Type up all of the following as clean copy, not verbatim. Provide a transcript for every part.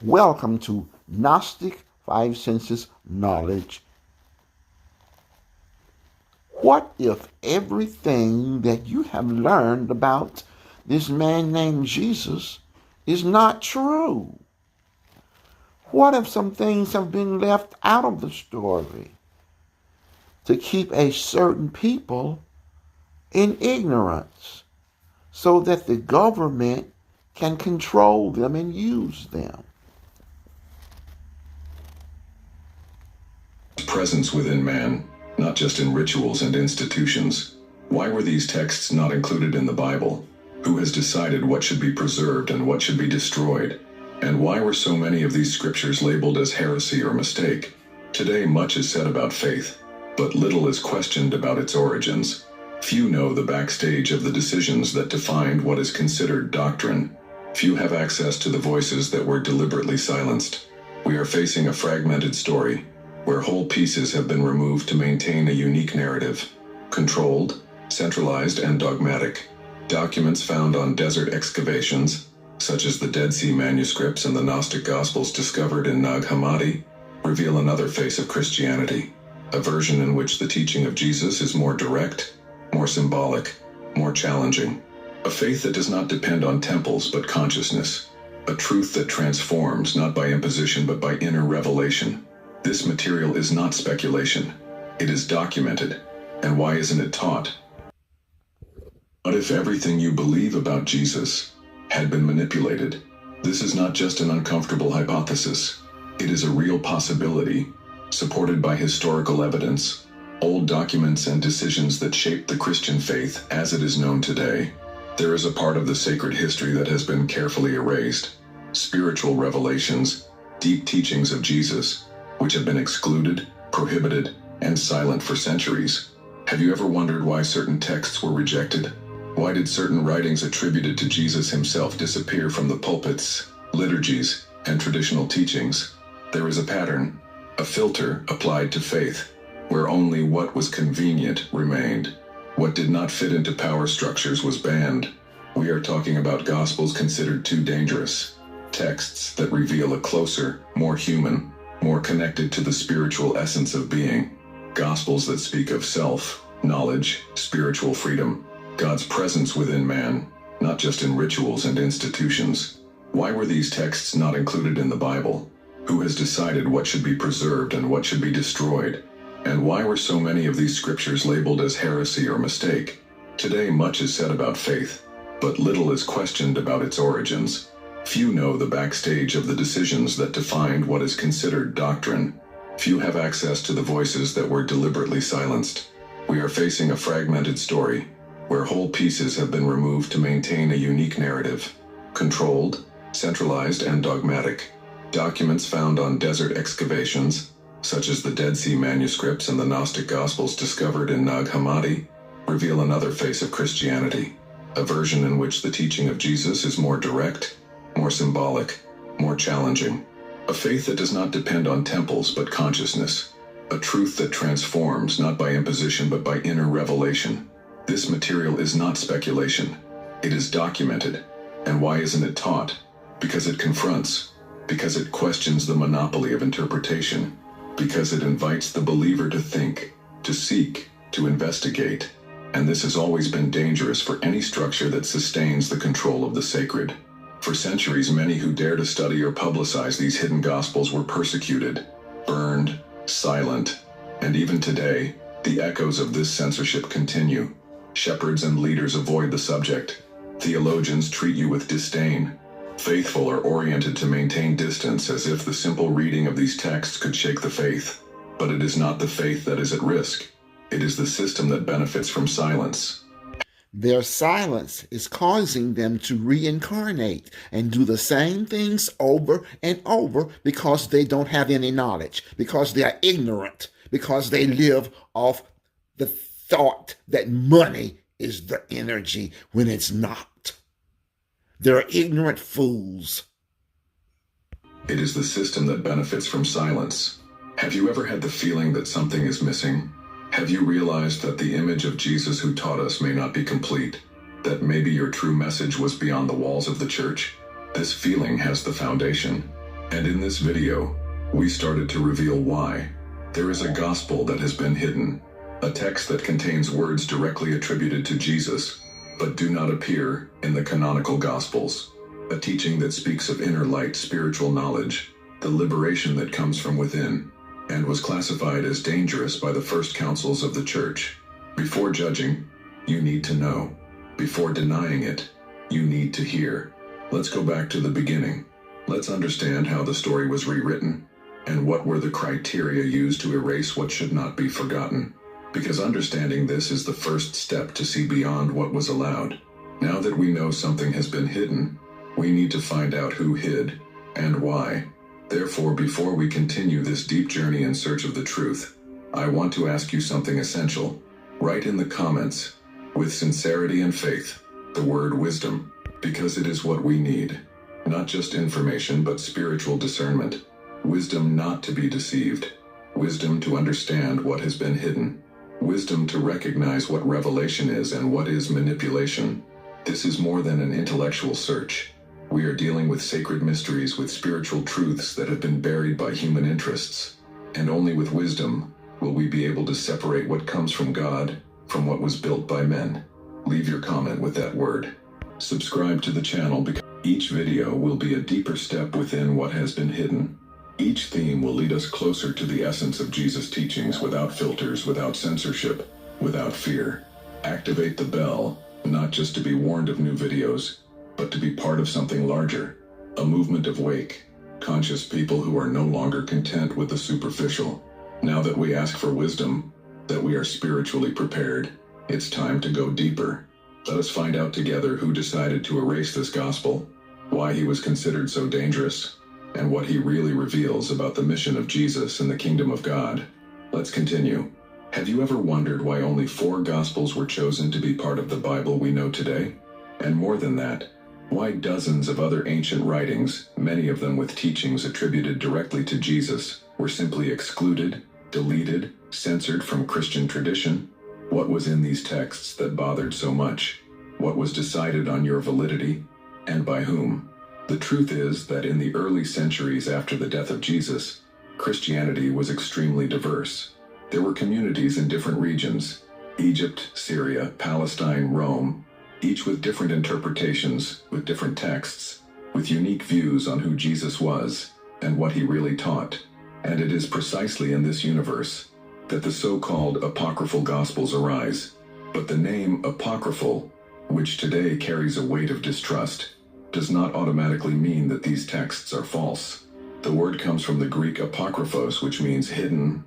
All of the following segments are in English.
Welcome to Gnostic Five Senses Knowledge. What if everything that you have learned about this man named Jesus is not true? What if some things have been left out of the story to keep a certain people in ignorance so that the government can control them and use them? Presence within man, not just in rituals and institutions. Why were these texts not included in the Bible? Who has decided what should be preserved and what should be destroyed? And why were so many of these scriptures labeled as heresy or mistake? Today much is said about faith, but little is questioned about its origins. Few know the backstage of the decisions that defined what is considered doctrine. Few have access to the voices that were deliberately silenced. We are facing a fragmented story, where whole pieces have been removed to maintain a unique narrative. Controlled, centralized, and dogmatic. Documents found on desert excavations, such as the Dead Sea manuscripts and the Gnostic Gospels discovered in Nag Hammadi, reveal another face of Christianity, a version in which the teaching of Jesus is more direct, more symbolic, more challenging. A faith that does not depend on temples but consciousness. A truth that transforms not by imposition but by inner revelation. This material is not speculation. It is documented. And why isn't it taught? What if everything you believe about Jesus had been manipulated? This is not just an uncomfortable hypothesis. It is a real possibility, supported by historical evidence, old documents and decisions that shaped the Christian faith as it is known today. There is a part of the sacred history that has been carefully erased. Spiritual revelations, deep teachings of Jesus, which have been excluded, prohibited, and silent for centuries. Have you ever wondered why certain texts were rejected? Why did certain writings attributed to Jesus himself disappear from the pulpits, liturgies, and traditional teachings? There is a pattern, a filter applied to faith, where only what was convenient remained. What did not fit into power structures was banned. We are talking about gospels considered too dangerous, texts that reveal a closer, more human, more connected to the spiritual essence of being. Gospels that speak of self, knowledge, spiritual freedom, God's presence within man, not just in rituals and institutions. Why were these texts not included in the Bible? Who has decided what should be preserved and what should be destroyed? And why were so many of these scriptures labeled as heresy or mistake? Today much is said about faith, but little is questioned about its origins. Few know the backstage of the decisions that defined what is considered doctrine. Few have access to the voices that were deliberately silenced. We are facing a fragmented story, where whole pieces have been removed to maintain a unique narrative. Controlled, centralized, and dogmatic. Documents found on desert excavations, such as the Dead Sea manuscripts and the Gnostic Gospels discovered in Nag Hammadi, reveal another face of Christianity, a version in which the teaching of Jesus is more direct, more symbolic, more challenging. A faith that does not depend on temples but consciousness. A truth that transforms not by imposition but by inner revelation. This material is not speculation. It is documented. And why isn't it taught? Because it confronts. Because it questions the monopoly of interpretation. Because it invites the believer to think, to seek, to investigate. And this has always been dangerous for any structure that sustains the control of the sacred. For centuries, many who dare to study or publicize these hidden gospels were persecuted, burned, silent, and even today, the echoes of this censorship continue. Shepherds and leaders avoid the subject. Theologians treat you with disdain. Faithful are oriented to maintain distance as if the simple reading of these texts could shake the faith. But it is not the faith that is at risk. It is the system that benefits from silence. Their silence is causing them to reincarnate and do the same things over and over because they don't have any knowledge, because they are ignorant, because they live off the thought that money is the energy when it's not. They're ignorant fools. It is the system that benefits from silence. Have you ever had the feeling that something is missing? Have you realized that the image of Jesus who taught us may not be complete? That maybe your true message was beyond the walls of the church? This feeling has the foundation. And in this video, we started to reveal why. There is a gospel that has been hidden, a text that contains words directly attributed to Jesus, but do not appear in the canonical gospels, a teaching that speaks of inner light spiritual knowledge, the liberation that comes from within, and was classified as dangerous by the first councils of the church. Before judging, you need to know. Before denying it, you need to hear. Let's go back to the beginning. Let's understand how the story was rewritten, and what were the criteria used to erase what should not be forgotten. Because understanding this is the first step to see beyond what was allowed. Now that we know something has been hidden, we need to find out who hid, and why. Therefore, before we continue this deep journey in search of the truth, I want to ask you something essential. Write in the comments, with sincerity and faith, the word wisdom, because it is what we need. Not just information, but spiritual discernment. Wisdom not to be deceived. Wisdom to understand what has been hidden. Wisdom to recognize what revelation is and what is manipulation. This is more than an intellectual search. We are dealing with sacred mysteries, with spiritual truths that have been buried by human interests. And only with wisdom will we be able to separate what comes from God from what was built by men. Leave your comment with that word. Subscribe to the channel because each video will be a deeper step within what has been hidden. Each theme will lead us closer to the essence of Jesus' teachings, without filters, without censorship, without fear. Activate the bell, not just to be warned of new videos, but to be part of something larger, a movement of awake, conscious people who are no longer content with the superficial. Now that we ask for wisdom, that we are spiritually prepared, it's time to go deeper. Let us find out together who decided to erase this gospel, why he was considered so dangerous, and what he really reveals about the mission of Jesus and the kingdom of God. Let's continue. Have you ever wondered why only 4 gospels were chosen to be part of the Bible we know today? And more than that, why dozens of other ancient writings, many of them with teachings attributed directly to Jesus, were simply excluded, deleted, censored from Christian tradition? What was in these texts that bothered so much? What was decided on your validity, and by whom? The truth is that in the early centuries after the death of Jesus, Christianity was extremely diverse. There were communities in different regions, Egypt, Syria, Palestine, Rome, each with different interpretations, with different texts, with unique views on who Jesus was and what he really taught. And it is precisely in this universe that the so-called apocryphal gospels arise. But the name apocryphal, which today carries a weight of distrust, does not automatically mean that these texts are false. The word comes from the Greek apokryphos, which means hidden,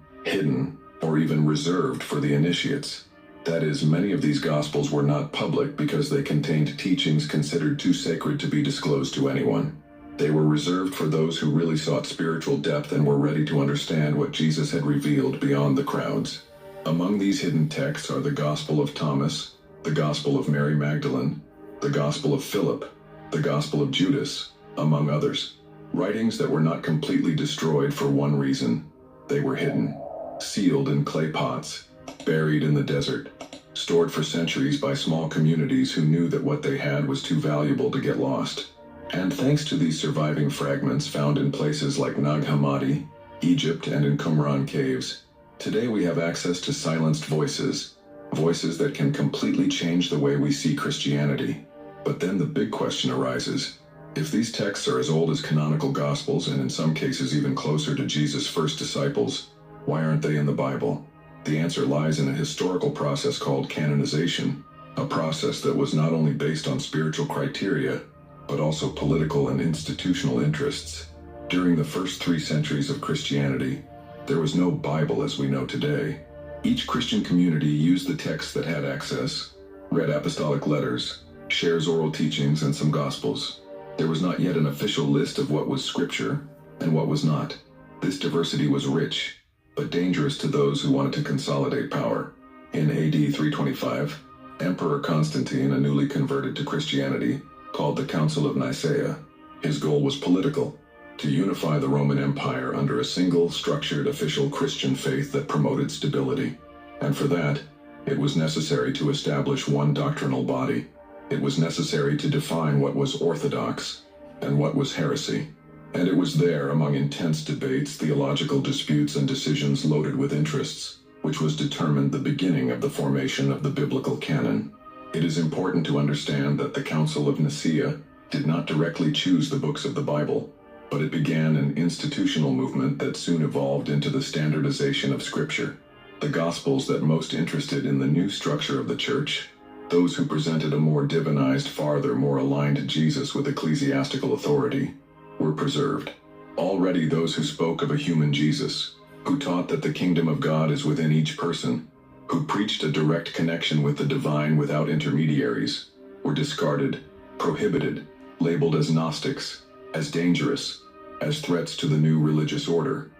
or even reserved for the initiates. That is, many of these gospels were not public because they contained teachings considered too sacred to be disclosed to anyone. They were reserved for those who really sought spiritual depth and were ready to understand what Jesus had revealed beyond the crowds. Among these hidden texts are the Gospel of Thomas, the Gospel of Mary Magdalene, the Gospel of Philip, the Gospel of Judas, among others. Writings that were not completely destroyed for one reason: they were hidden, sealed in clay pots, buried in the desert, stored for centuries by small communities who knew that what they had was too valuable to get lost. And thanks to these surviving fragments found in places like Nag Hammadi, Egypt, and in Qumran caves, today we have access to silenced voices, voices that can completely change the way we see Christianity. But then the big question arises: if these texts are as old as canonical gospels, and in some cases even closer to Jesus' first disciples, why aren't they in the Bible? The answer lies in a historical process called canonization, a process that was not only based on spiritual criteria, but also political and institutional interests. During the first 3 centuries of Christianity, there was no Bible as we know today. Each Christian community used the texts that had access, read apostolic letters, shares oral teachings, and some gospels. There was not yet an official list of what was scripture and what was not. This diversity was rich, but dangerous to those who wanted to consolidate power. In AD 325, Emperor Constantine, a newly converted to Christianity, called the Council of Nicaea. His goal was political: to unify the Roman Empire under a single, structured, official Christian faith that promoted stability. And for that, it was necessary to establish one doctrinal body. It was necessary to define what was orthodox and what was heresy. And it was there, among intense debates, theological disputes, and decisions loaded with interests, which was determined the beginning of the formation of the biblical canon. It is important to understand that the Council of Nicaea did not directly choose the books of the Bible, but it began an institutional movement that soon evolved into the standardization of Scripture. The Gospels that most interested in the new structure of the Church, those who presented a more divinized, farther, more aligned Jesus with ecclesiastical authority, were preserved. Already those who spoke of a human Jesus, who taught that the kingdom of God is within each person, who preached a direct connection with the divine without intermediaries, were discarded, prohibited, labeled as Gnostics, as dangerous, as threats to the new religious order.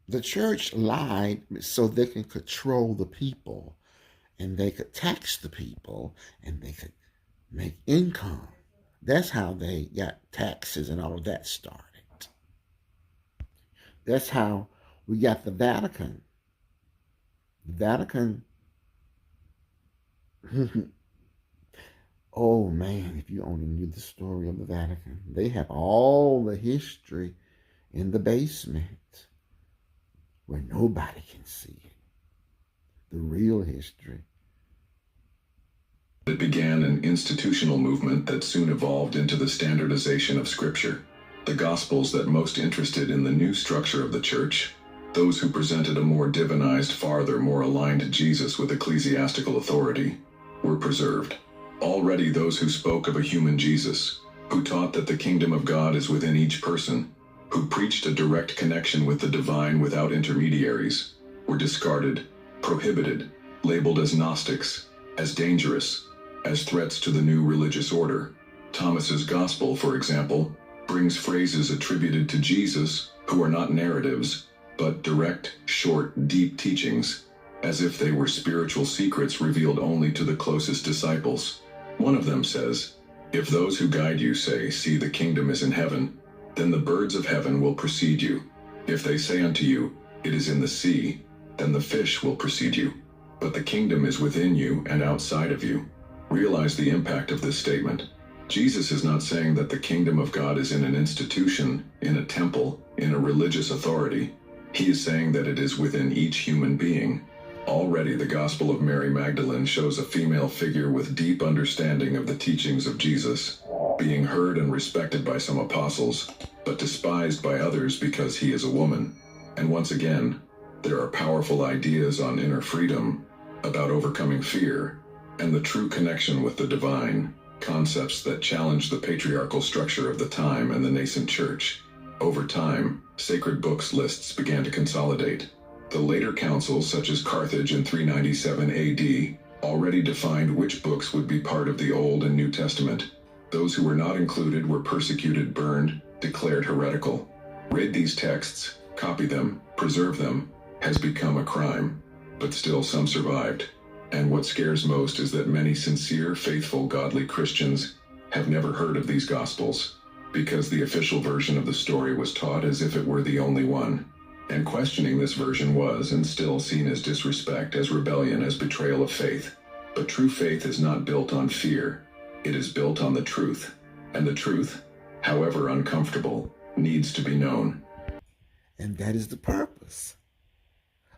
The church lied so they can control the people, and they could tax the people, and they could make income. That's how they got taxes and all of that started. That's how we got the Vatican. The Vatican, oh man, if you only knew the story of the Vatican. They have all the history in the basement where nobody can see it. The real history. It began an institutional movement that soon evolved into the standardization of Scripture. The Gospels that most interested in the new structure of the Church, those who presented a more divinized, farther, more aligned Jesus with ecclesiastical authority, were preserved. Already those who spoke of a human Jesus, who taught that the kingdom of God is within each person, who preached a direct connection with the divine without intermediaries, were discarded, prohibited, labeled as Gnostics, as dangerous, as threats to the new religious order. Thomas's Gospel, for example, brings phrases attributed to Jesus who are not narratives, but direct, short, deep teachings, as if they were spiritual secrets revealed only to the closest disciples. One of them says, "If those who guide you say, 'See, the kingdom is in heaven,' then the birds of heaven will precede you. If they say unto you, 'It is in the sea,' then the fish will precede you. But the kingdom is within you and outside of you." Realize the impact of this statement. Jesus is not saying that the kingdom of God is in an institution, in a temple, in a religious authority. He is saying that it is within each human being. Already the Gospel of Mary Magdalene shows a female figure with deep understanding of the teachings of Jesus, being heard and respected by some apostles, but despised by others because he is a woman. And once again, there are powerful ideas on inner freedom, about overcoming fear, and the true connection with the divine, concepts that challenge the patriarchal structure of the time and the nascent church. Over time, sacred books lists began to consolidate. The later councils, such as Carthage in 397 AD, already defined which books would be part of the Old and New Testament. Those who were not included were persecuted, burned, declared heretical. Read these texts, copy them, preserve them, has become a crime. But still some survived. And what scares most is that many sincere, faithful, godly Christians have never heard of these Gospels, because the official version of the story was taught as if it were the only one. And questioning this version was, and still, seen as disrespect, as rebellion, as betrayal of faith. But true faith is not built on fear. It is built on the truth. And the truth, however uncomfortable, needs to be known. And that is the purpose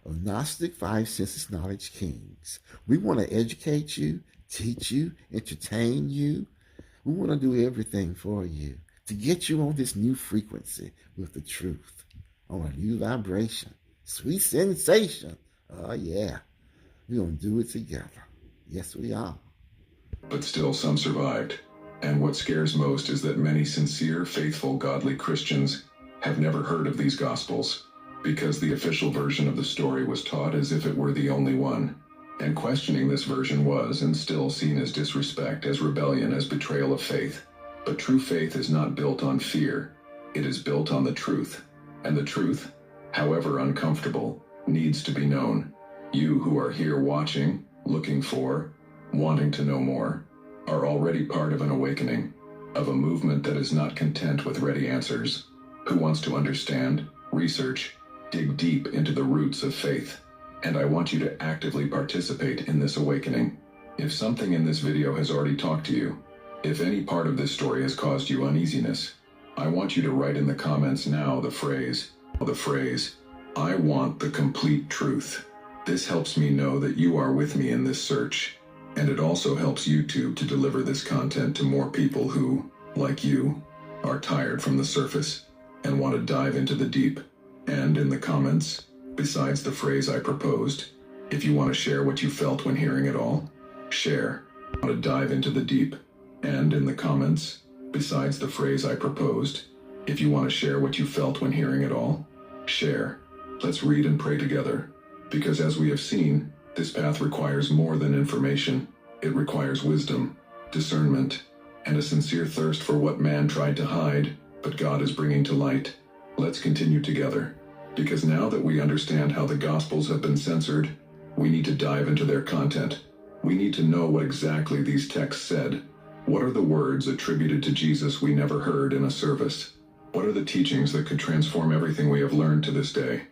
of Gnostic Five Senses Knowledge Kings. We want to educate you, teach you, entertain you. We want to do everything for you to get you on this new frequency with the truth, on a new vibration, sweet sensation. Oh yeah, we're going to do it together. Yes, we are. But still some survived. And what scares most is that many sincere, faithful, godly Christians have never heard of these Gospels, because the official version of the story was taught as if it were the only one. And questioning this version was, and still, seen as disrespect, as rebellion, as betrayal of faith. But true faith is not built on fear. It is built on the truth. And the truth, however uncomfortable, needs to be known. You who are here watching, looking for, wanting to know more, are already part of an awakening, of a movement that is not content with ready answers, who wants to understand, research, dig deep into the roots of faith. And I want you to actively participate in this awakening. If something in this video has already talked to you, if any part of this story has caused you uneasiness, I want you to write in the comments now the phrase, I want the complete truth. This helps me know that you are with me in this search, and it also helps YouTube to deliver this content to more people who, like you, are tired from the surface and want to dive into the deep. And in the comments, besides the phrase I proposed, if you want to share what you felt when hearing it all, share. I want to dive into the deep. And in the comments, besides the phrase I proposed, if you want to share what you felt when hearing it all, share. Let's read and pray together. Because as we have seen, this path requires more than information. It requires wisdom, discernment, and a sincere thirst for what man tried to hide, but God is bringing to light. Let's continue together. Because now that we understand how the Gospels have been censored, we need to dive into their content. We need to know what exactly these texts said. What are the words attributed to Jesus we never heard in a service? What are the teachings that could transform everything we have learned to this day?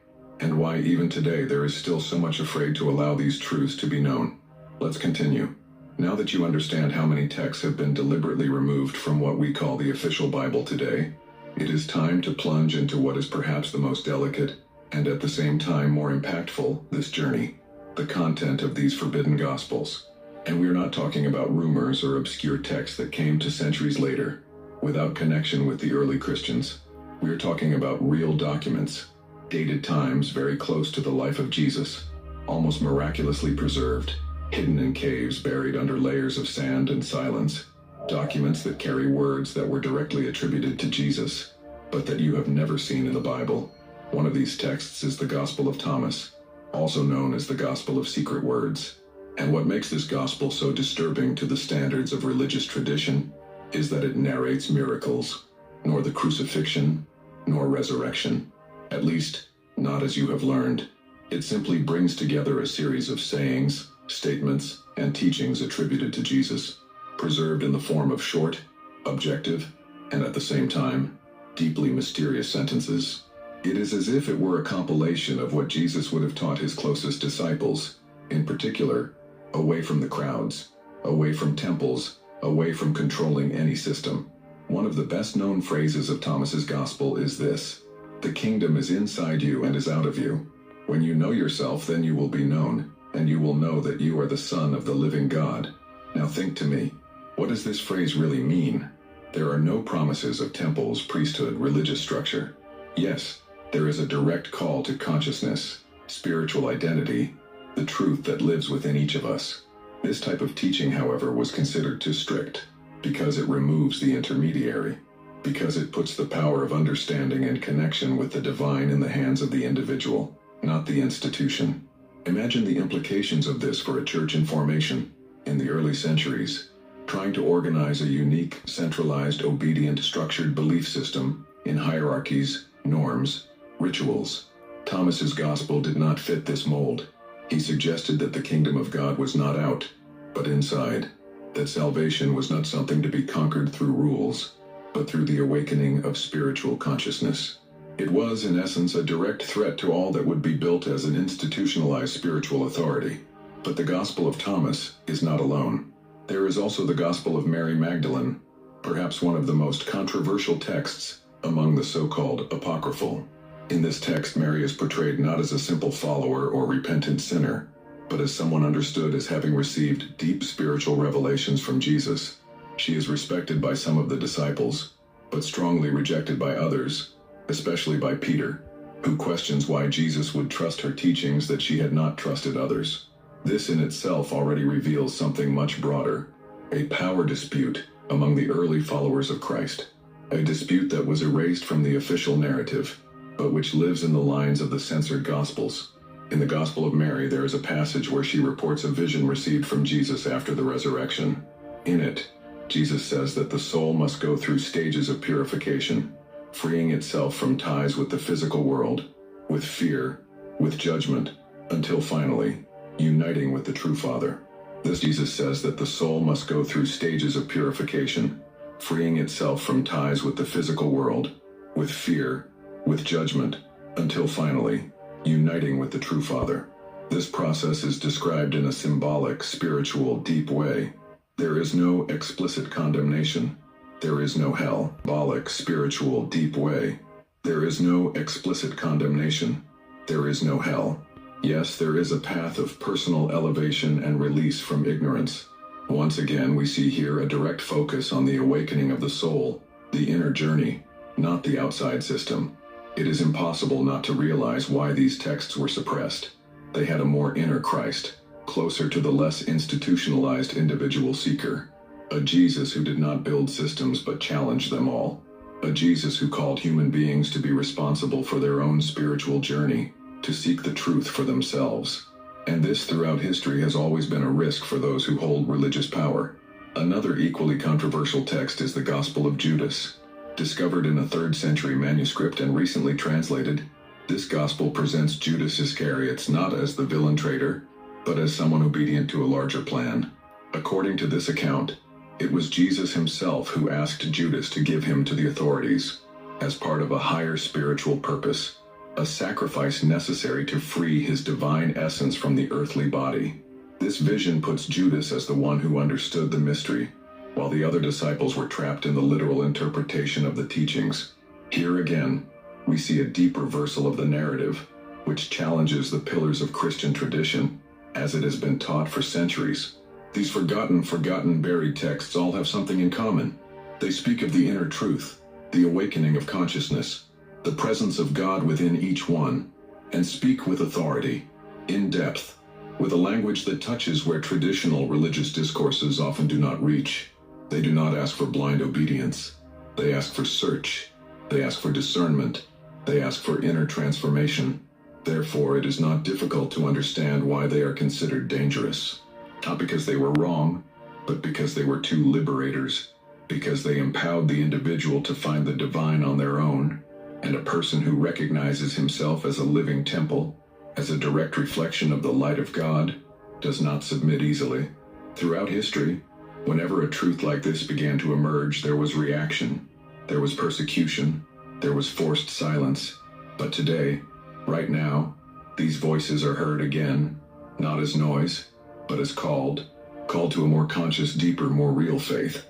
And why even today there is still so much afraid to allow these truths to be known? Let's continue. Now that you understand how many texts have been deliberately removed from what we call the official Bible today, it is time to plunge into what is perhaps the most delicate, and at the same time more impactful, this journey, the content of these forbidden Gospels. And we're not talking about rumors or obscure texts that came to centuries later, without connection with the early Christians. We're talking about real documents, dated times very close to the life of Jesus, almost miraculously preserved, hidden in caves buried under layers of sand and silence, documents that carry words that were directly attributed to Jesus, but that you have never seen in the Bible. One of these texts is the Gospel of Thomas, also known as the Gospel of Secret Words. And what makes this gospel so disturbing to the standards of religious tradition is that it narrates miracles, nor the crucifixion, nor resurrection, at least not as you have learned. It simply brings together a series of sayings, statements, and teachings attributed to Jesus, preserved in the form of short, objective, and at the same time, deeply mysterious sentences. It is as if it were a compilation of what Jesus would have taught his closest disciples, in particular, away from the crowds, away from temples, away from controlling any system. One of the best-known phrases of Thomas's gospel is this: "The kingdom is inside you and is out of you. When you know yourself, then you will be known, and you will know that you are the Son of the living God." Now think to me, what does this phrase really mean? There are no promises of temples, priesthood, religious structure. Yes, there is a direct call to consciousness, spiritual identity, the truth that lives within each of us. This type of teaching, however, was considered too strict, because it removes the intermediary, because it puts the power of understanding and connection with the divine in the hands of the individual, not the institution. Imagine the implications of this for a church in formation, in the early centuries, trying to organize a unique, centralized, obedient, structured belief system in hierarchies, norms, rituals. Thomas's gospel did not fit this mold. He suggested that the kingdom of God was not out, but inside, that salvation was not something to be conquered through rules, but through the awakening of spiritual consciousness. It was, in essence, a direct threat to all that would be built as an institutionalized spiritual authority. But the Gospel of Thomas is not alone. There is also the Gospel of Mary Magdalene, perhaps one of the most controversial texts among the so-called apocryphal. In this text, Mary is portrayed not as a simple follower or repentant sinner, but as someone understood as having received deep spiritual revelations from Jesus. She is respected by some of the disciples, but strongly rejected by others, especially by Peter, who questions why Jesus would trust her teachings that she had not trusted others. This in itself already reveals something much broader, a power dispute among the early followers of Christ, a dispute that was erased from the official narrative, but which lives in the lines of the censored Gospels. In the Gospel of Mary, there is a passage where she reports a vision received from Jesus after the resurrection. In it, Jesus says that the soul must go through stages of purification, freeing itself from ties with the physical world, with fear, with judgment, until finally, uniting with the true Father. This Jesus says that the soul must go through stages of purification, freeing itself from ties with the physical world, with fear, with judgment, until finally, uniting with the true Father. This process is described in a symbolic, spiritual, deep way. There is no explicit condemnation. There is no hell, symbolic, spiritual, deep way. There is no explicit condemnation. There is no hell. Yes, there is a path of personal elevation and release from ignorance. Once again, we see here a direct focus on the awakening of the soul, the inner journey, not the outside system. It is impossible not to realize why these texts were suppressed. They had a more inner Christ, closer to the less institutionalized individual seeker. A Jesus who did not build systems but challenged them all. A Jesus who called human beings to be responsible for their own spiritual journey, to seek the truth for themselves. And this throughout history has always been a risk for those who hold religious power. Another equally controversial text is the Gospel of Judas. Discovered in a 3rd century manuscript and recently translated, this gospel presents Judas Iscariot not as the villain traitor, but as someone obedient to a larger plan. According to this account, it was Jesus himself who asked Judas to give him to the authorities, as part of a higher spiritual purpose, a sacrifice necessary to free his divine essence from the earthly body. This vision puts Judas as the one who understood the mystery, while the other disciples were trapped in the literal interpretation of the teachings. Here again, we see a deep reversal of the narrative, which challenges the pillars of Christian tradition, as it has been taught for centuries. These forgotten, buried texts all have something in common. They speak of the inner truth, the awakening of consciousness, the presence of God within each one, and speak with authority, in depth, with a language that touches where traditional religious discourses often do not reach. They do not ask for blind obedience. They ask for search. They ask for discernment. They ask for inner transformation. Therefore, it is not difficult to understand why they are considered dangerous. Not because they were wrong, but because they were two liberators, because they empowered the individual to find the divine on their own, and a person who recognizes himself as a living temple, as a direct reflection of the light of God, does not submit easily. Throughout history, whenever a truth like this began to emerge, there was reaction, there was persecution, there was forced silence. But today, right now, these voices are heard again, not as noise, but as called to a more conscious, deeper, more real faith,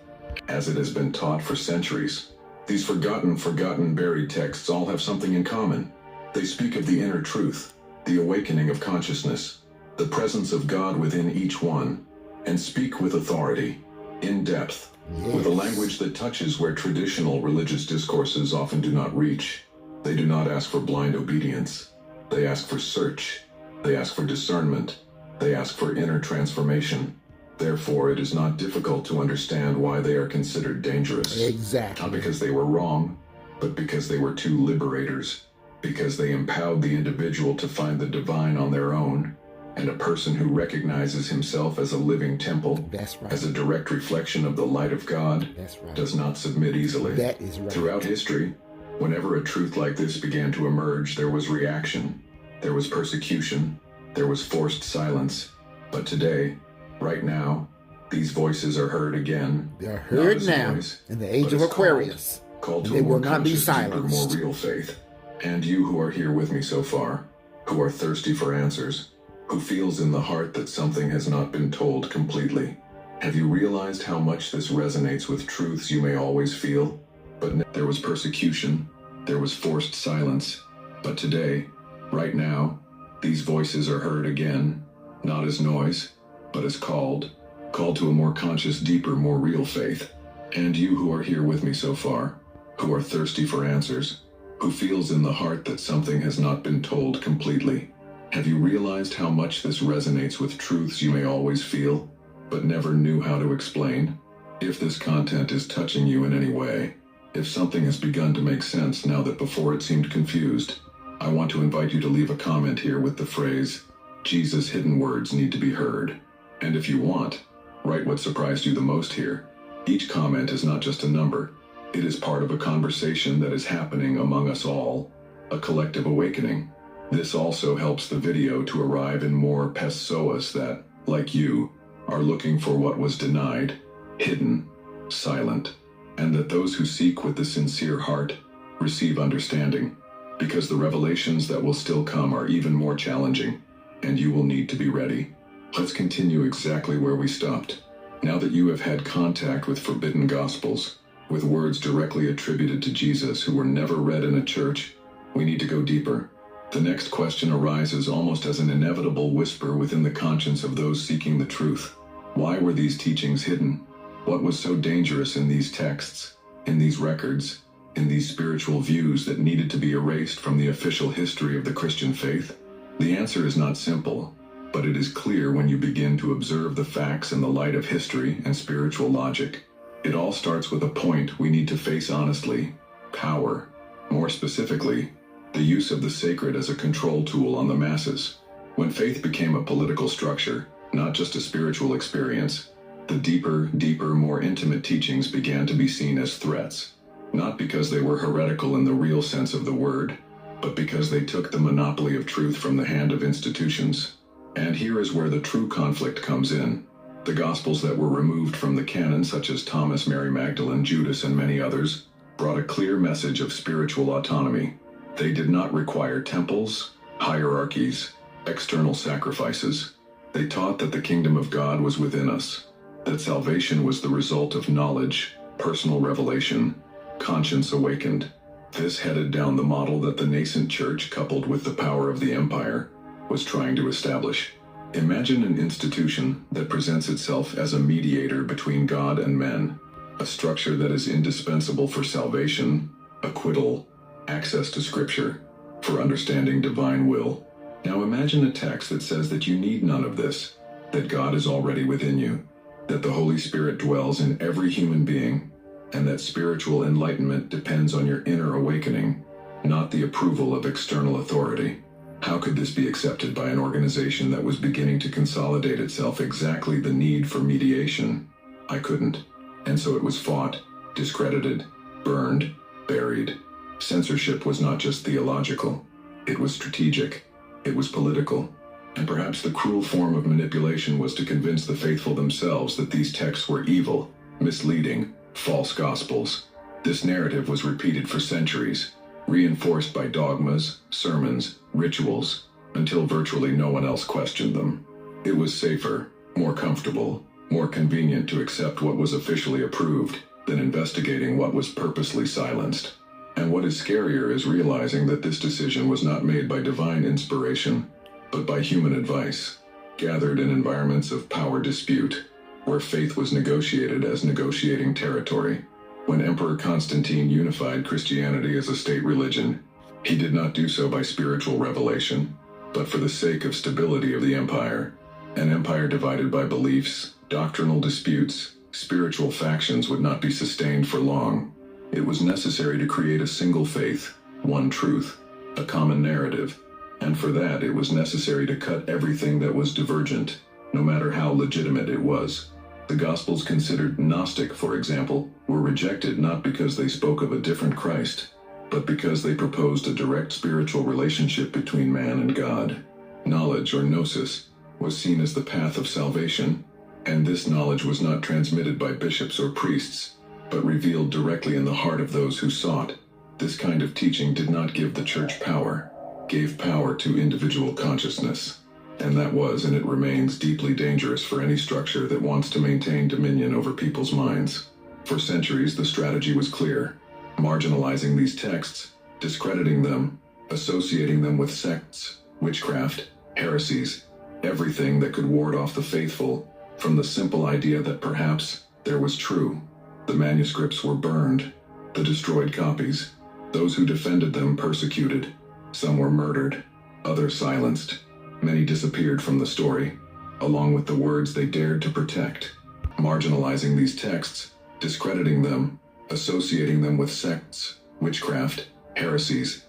as it has been taught for centuries. These forgotten, buried texts all have something in common. They speak of the inner truth, the awakening of consciousness, the presence of God within each one, and speak with authority, in depth, with a language that touches where traditional religious discourses often do not reach. They do not ask for blind obedience. They ask for search. They ask for discernment. They ask for inner transformation. Therefore, it is not difficult to understand why they are considered dangerous. Exactly. Not because they were wrong, but because they were two liberators, because they empowered the individual to find the divine on their own, and a person who recognizes himself as a living temple, That's right. as a direct reflection of the light of God, That's right. does not submit easily. That is right. Throughout history, whenever a truth like this began to emerge, there was reaction, there was persecution, there was forced silence. But today, right now, these voices are heard again. They're heard now in the age of Aquarius. Called to they a will more not be conscious, deeper, silenced. more real faith. And you who are here with me so far, who are thirsty for answers, who feels in the heart that something has not been told completely, have you realized how much this resonates with truths you may always feel? But there was persecution, there was forced silence. But today, right now, these voices are heard again, not as noise, but as called to a more conscious, deeper, more real faith. And you who are here with me so far, who are thirsty for answers, who feels in the heart that something has not been told completely, have you realized how much this resonates with truths you may always feel, but never knew how to explain? If this content is touching you in any way, if something has begun to make sense now that before it seemed confused, I want to invite you to leave a comment here with the phrase, Jesus' hidden words need to be heard. And if you want, write what surprised you the most here. Each comment is not just a number. It is part of a conversation that is happening among us all, a collective awakening. This also helps the video to arrive in more pessoas that, like you, are looking for what was denied, hidden, silent, and that those who seek with the sincere heart receive understanding, because the revelations that will still come are even more challenging, and you will need to be ready. Let's continue exactly where we stopped. Now that you have had contact with forbidden gospels, with words directly attributed to Jesus who were never read in a church, we need to go deeper. The next question arises almost as an inevitable whisper within the conscience of those seeking the truth. Why were these teachings hidden? What was so dangerous in these texts, in these records, in these spiritual views that needed to be erased from the official history of the Christian faith? The answer is not simple, but it is clear when you begin to observe the facts in the light of history and spiritual logic. It all starts with a point we need to face honestly: power. More specifically, the use of the sacred as a control tool on the masses. When faith became a political structure, not just a spiritual experience, the deeper, more intimate teachings began to be seen as threats. Not because they were heretical in the real sense of the word, but because they took the monopoly of truth from the hand of institutions. And here is where the true conflict comes in. The Gospels that were removed from the canon, such as Thomas, Mary Magdalene, Judas, and many others, brought a clear message of spiritual autonomy. They did not require temples, hierarchies, external sacrifices. They taught that the kingdom of God was within us, that salvation was the result of knowledge, personal revelation, conscience awakened. This headed down the model that the nascent church, coupled with the power of the empire, was trying to establish. Imagine an institution that presents itself as a mediator between God and men, a structure that is indispensable for salvation, acquittal, access to Scripture, for understanding divine will. Now imagine a text that says that you need none of this, that God is already within you, that the Holy Spirit dwells in every human being, and that spiritual enlightenment depends on your inner awakening, not the approval of external authority. How could this be accepted by an organization that was beginning to consolidate itself exactly the need for mediation? I couldn't. And so it was fought, discredited, burned, buried. Censorship was not just theological, it was strategic, it was political, and perhaps the cruel form of manipulation was to convince the faithful themselves that these texts were evil, misleading, false gospels. This narrative was repeated for centuries, reinforced by dogmas, sermons, rituals, until virtually no one else questioned them. It was safer, more comfortable, more convenient to accept what was officially approved than investigating what was purposely silenced. And what is scarier is realizing that this decision was not made by divine inspiration, but by human advice, gathered in environments of power dispute, where faith was negotiated as negotiating territory. When Emperor Constantine unified Christianity as a state religion, he did not do so by spiritual revelation, but for the sake of stability of the empire. An empire divided by beliefs, doctrinal disputes, spiritual factions would not be sustained for long. It was necessary to create a single faith, one truth, a common narrative, and for that it was necessary to cut everything that was divergent, no matter how legitimate it was. The Gospels considered Gnostic, for example, were rejected not because they spoke of a different Christ, but because they proposed a direct spiritual relationship between man and God. Knowledge, or gnosis, was seen as the path of salvation, and this knowledge was not transmitted by bishops or priests, but revealed directly in the heart of those who sought. This kind of teaching did not give the church power, gave power to individual consciousness. And that was, and it remains, deeply dangerous for any structure that wants to maintain dominion over people's minds. For centuries, the strategy was clear: marginalizing these texts, discrediting them, associating them with sects, witchcraft, heresies, everything that could ward off the faithful from the simple idea that perhaps there was true. The manuscripts were burned, the destroyed copies. Those who defended them persecuted. Some were murdered, others silenced. Many disappeared from the story, along with the words they dared to protect. Marginalizing these texts, discrediting them, associating them with sects, witchcraft, heresies.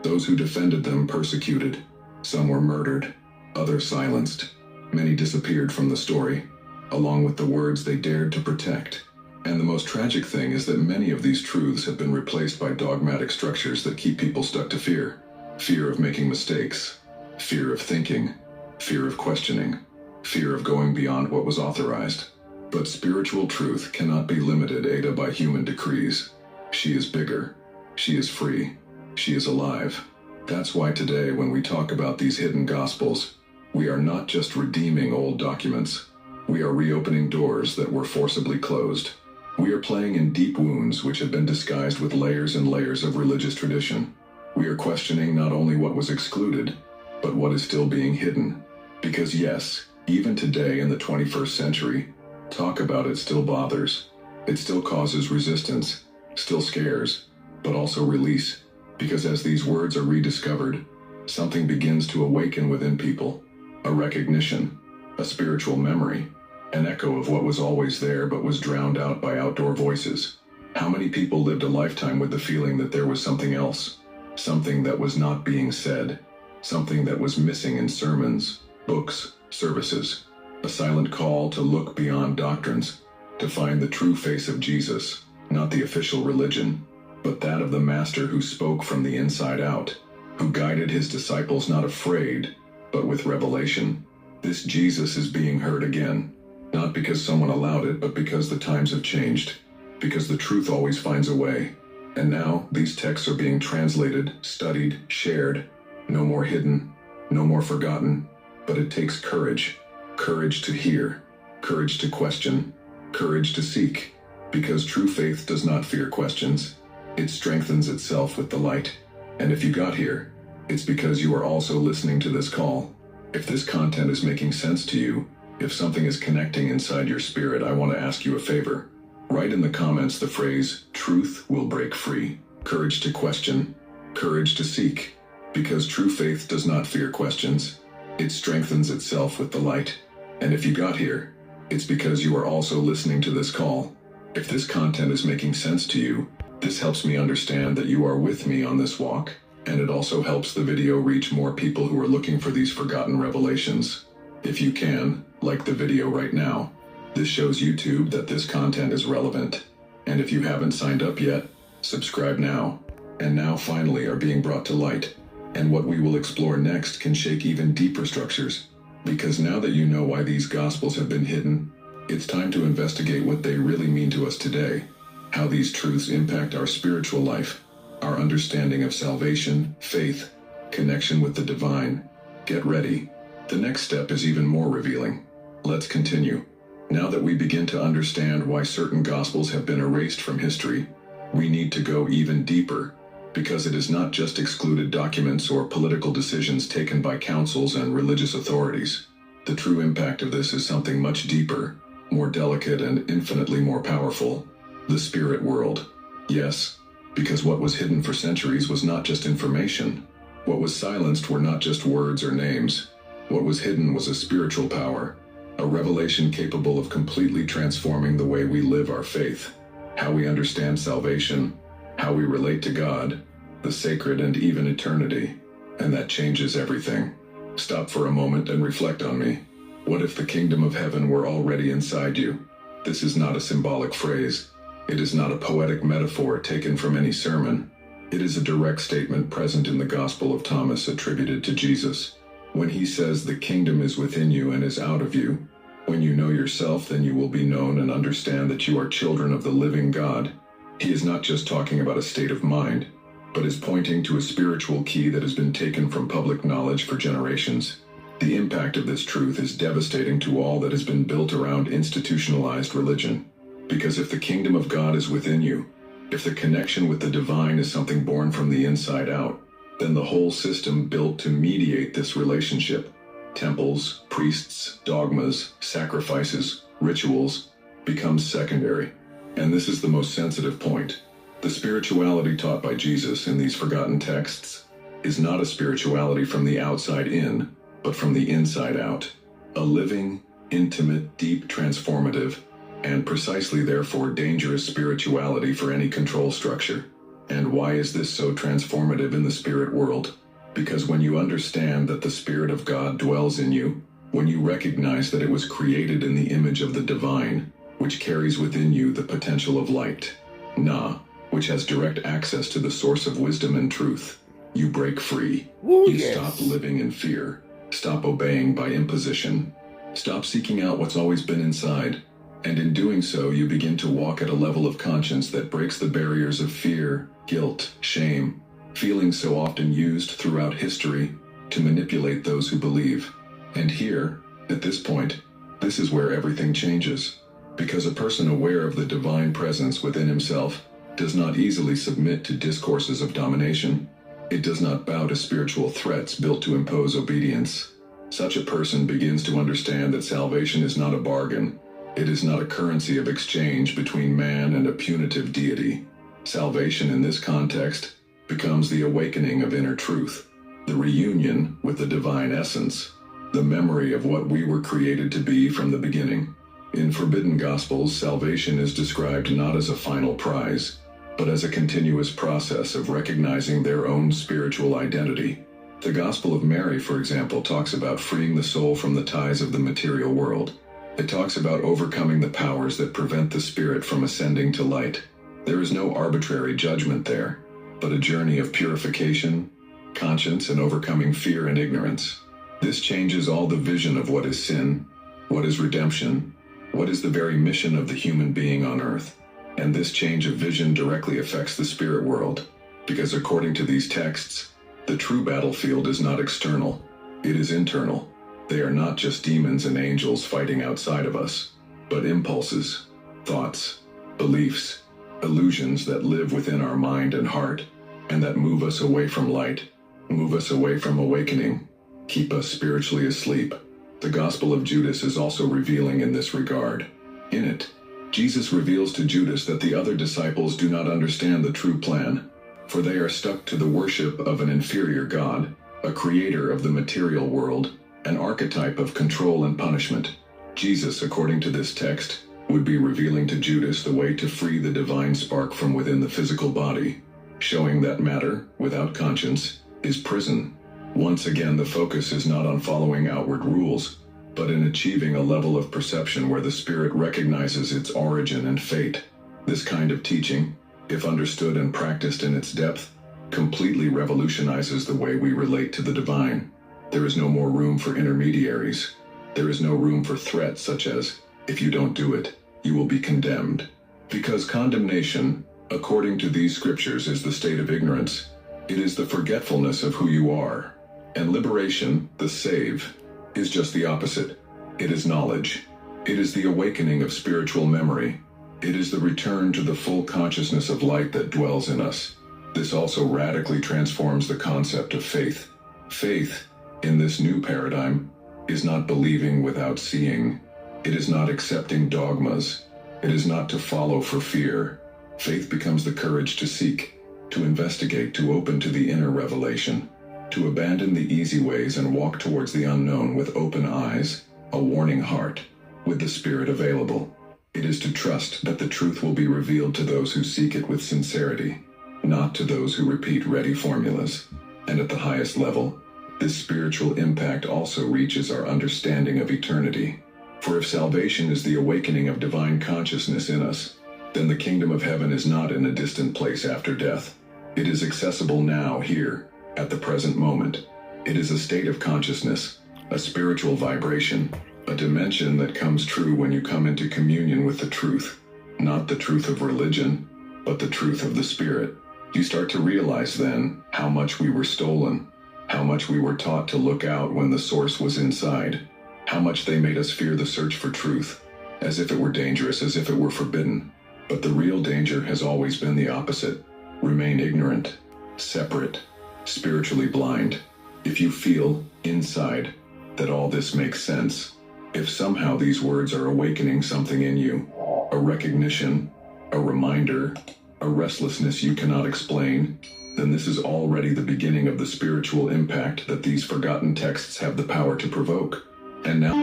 Those who defended them persecuted. Some were murdered, others silenced. Many disappeared from the story, along with the words they dared to protect. And the most tragic thing is that many of these truths have been replaced by dogmatic structures that keep people stuck to fear. Fear of making mistakes, fear of thinking, fear of questioning, fear of going beyond what was authorized. But spiritual truth cannot be limited, Ada, by human decrees. She is bigger. She is free. She is alive. That's why today, when we talk about these hidden gospels, we are not just redeeming old documents. We are reopening doors that were forcibly closed. We are playing in deep wounds which have been disguised with layers and layers of religious tradition. We are questioning not only what was excluded, but what is still being hidden. Because yes, even today in the 21st century, talk about it still bothers. It still causes resistance, still scares, but also release. Because as these words are rediscovered, something begins to awaken within people. A recognition, a spiritual memory, an echo of what was always there but was drowned out by outdoor voices. How many people lived a lifetime with the feeling that there was something else, something that was not being said, something that was missing in sermons, books, services, a silent call to look beyond doctrines, to find the true face of Jesus, not the official religion, but that of the Master who spoke from the inside out, who guided his disciples not afraid, but with revelation. This Jesus is being heard again, not because someone allowed it, but because the times have changed, because the truth always finds a way. And now these texts are being translated, studied, shared, no more hidden, no more forgotten. But it takes courage, courage to hear, courage to question, courage to seek, because true faith does not fear questions. It strengthens itself with the light. And if you got here, it's because you are also listening to this call. If this content is making sense to you, if something is connecting inside your spirit, I want to ask you a favor. Write in the comments the phrase, "Truth will break free." Courage to question, courage to seek, because true faith does not fear questions. It strengthens itself with the light. And if you got here, it's because you are also listening to this call. If this content is making sense to you, this helps me understand that you are with me on this walk, and it also helps the video reach more people who are looking for these forgotten revelations. If you can, like the video right now. This shows YouTube that this content is relevant. And if you haven't signed up yet, subscribe now. And now finally are being brought to light. And what we will explore next can shake even deeper structures. Because now that you know why these gospels have been hidden, it's time to investigate what they really mean to us today. How these truths impact our spiritual life, our understanding of salvation, faith, connection with the divine. Get ready. The next step is even more revealing. Let's continue. Now that we begin to understand why certain gospels have been erased from history, we need to go even deeper, because it is not just excluded documents or political decisions taken by councils and religious authorities. The true impact of this is something much deeper, more delicate, and infinitely more powerful. The spirit world. Yes, because what was hidden for centuries was not just information. What was silenced were not just words or names. What was hidden was a spiritual power, a revelation capable of completely transforming the way we live our faith, how we understand salvation, how we relate to God, the sacred, and even eternity. And that changes everything. Stop for a moment and reflect on me. What if the kingdom of heaven were already inside you? This is not a symbolic phrase. It is not a poetic metaphor taken from any sermon. It is a direct statement present in the Gospel of Thomas attributed to Jesus. When he says the kingdom is within you and is out of you, when you know yourself, then you will be known and understand that you are children of the living God. He is not just talking about a state of mind, but is pointing to a spiritual key that has been taken from public knowledge for generations. The impact of this truth is devastating to all that has been built around institutionalized religion. Because if the kingdom of God is within you, if the connection with the divine is something born from the inside out, then the whole system built to mediate this relationship, temples, priests, dogmas, sacrifices, rituals, becomes secondary. And this is the most sensitive point. The spirituality taught by Jesus in these forgotten texts is not a spirituality from the outside in, but from the inside out. A living, intimate, deep, transformative, and precisely therefore dangerous spirituality for any control structure. And why is this so transformative in the spirit world? Because when you understand that the Spirit of God dwells in you, when you recognize that it was created in the image of the divine, which carries within you the potential of light, Na, which has direct access to the source of wisdom and truth, you break free. Ooh, You yes. stop living in fear. Stop obeying by imposition. Stop seeking out what's always been inside. And in doing so, you begin to walk at a level of conscience that breaks the barriers of fear, guilt, shame, feelings so often used throughout history to manipulate those who believe. And here, at this point, this is where everything changes. because a person aware of the divine presence within himself does not easily submit to discourses of domination. It does not bow to spiritual threats built to impose obedience. Such a person begins to understand that salvation is not a bargain. It is not a currency of exchange between man and a punitive deity. Salvation in this context becomes the awakening of inner truth, the reunion with the divine essence, the memory of what we were created to be from the beginning. In Forbidden Gospels, salvation is described not as a final prize, but as a continuous process of recognizing their own spiritual identity. The Gospel of Mary, for example, talks about freeing the soul from the ties of the material world. It talks about overcoming the powers that prevent the spirit from ascending to light. There is no arbitrary judgment there, but a journey of purification, conscience, and overcoming fear and ignorance. This changes all the vision of what is sin, what is redemption, what is the very mission of the human being on earth. And this change of vision directly affects the spirit world, because according to these texts, the true battlefield is not external, it is internal. They are not just demons and angels fighting outside of us, but impulses, thoughts, beliefs, illusions that live within our mind and heart, and that move us away from light, move us away from awakening, keep us spiritually asleep. The Gospel of Judas is also revealing in this regard. In it, Jesus reveals to Judas that the other disciples do not understand the true plan, for they are stuck to the worship of an inferior God, a creator of the material world, an archetype of control and punishment. Jesus, according to this text, would be revealing to Judas the way to free the divine spark from within the physical body, showing that matter, without conscience, is prison. Once again, the focus is not on following outward rules, but in achieving a level of perception where the spirit recognizes its origin and fate. This kind of teaching, if understood and practiced in its depth, completely revolutionizes the way we relate to the divine. There is no more room for intermediaries. There is no room for threats such as, if you don't do it, you will be condemned. Because condemnation, according to these scriptures, is the state of ignorance. It is the forgetfulness of who you are. And liberation, the save, is just the opposite. It is knowledge. It is the awakening of spiritual memory. It is the return to the full consciousness of light that dwells in us. This also radically transforms the concept of faith. Faith, in this new paradigm, is not believing without seeing. It is not accepting dogmas. It is not to follow for fear. Faith becomes the courage to seek, to investigate, to open to the inner revelation, to abandon the easy ways and walk towards the unknown with open eyes, a warning heart, with the spirit available. It is to trust that the truth will be revealed to those who seek it with sincerity, not to those who repeat ready formulas. And at the highest level, this spiritual impact also reaches our understanding of eternity. For if salvation is the awakening of divine consciousness in us, then the kingdom of heaven is not in a distant place after death. It is accessible now, here, at the present moment. It is a state of consciousness, a spiritual vibration, a dimension that comes true when you come into communion with the truth, not the truth of religion, but the truth of the Spirit. You start to realize then how much we were stolen, how much we were taught to look out when the source was inside, how much they made us fear the search for truth, as if it were dangerous, as if it were forbidden. But the real danger has always been the opposite. Remain ignorant, separate, spiritually blind. If you feel, inside, that all this makes sense, if somehow these words are awakening something in you, a recognition, a reminder, a restlessness you cannot explain, then this is already the beginning of the spiritual impact that these forgotten texts have the power to provoke. And now,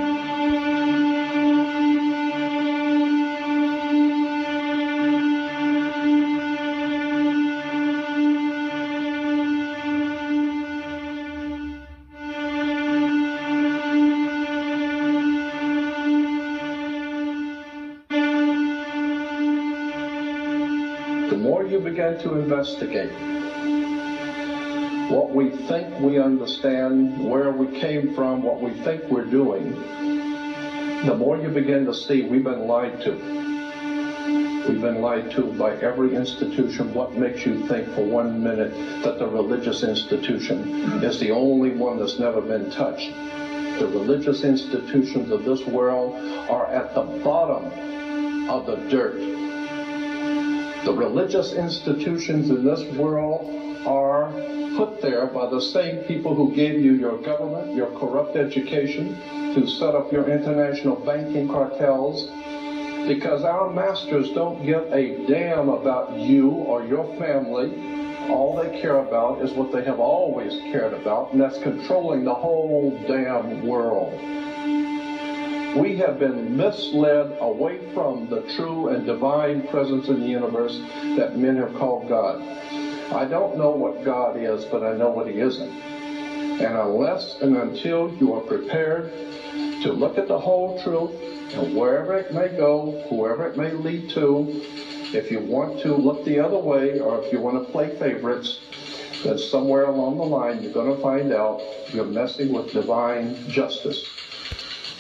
the more you begin to investigate what we think we understand, where we came from, what we think we're doing, the more you begin to see we've been lied to. We've been lied to by every institution. What makes you think for 1 minute that the religious institution is the only one that's never been touched? The religious institutions of this world are at the bottom of the dirt. The religious institutions in this world are put there by the same people who gave you your government, your corrupt education, to set up your international banking cartels, because our masters don't give a damn about you or your family. All they care about is what they have always cared about, and that's controlling the whole damn world. We have been misled away from the true and divine presence in the universe that men have called God. I don't know what God is, but I know what he isn't. And unless and until you are prepared to look at the whole truth, and wherever it may go, whoever it may lead to, if you want to look the other way, or if you want to play favorites, then somewhere along the line you're going to find out you're messing with divine justice.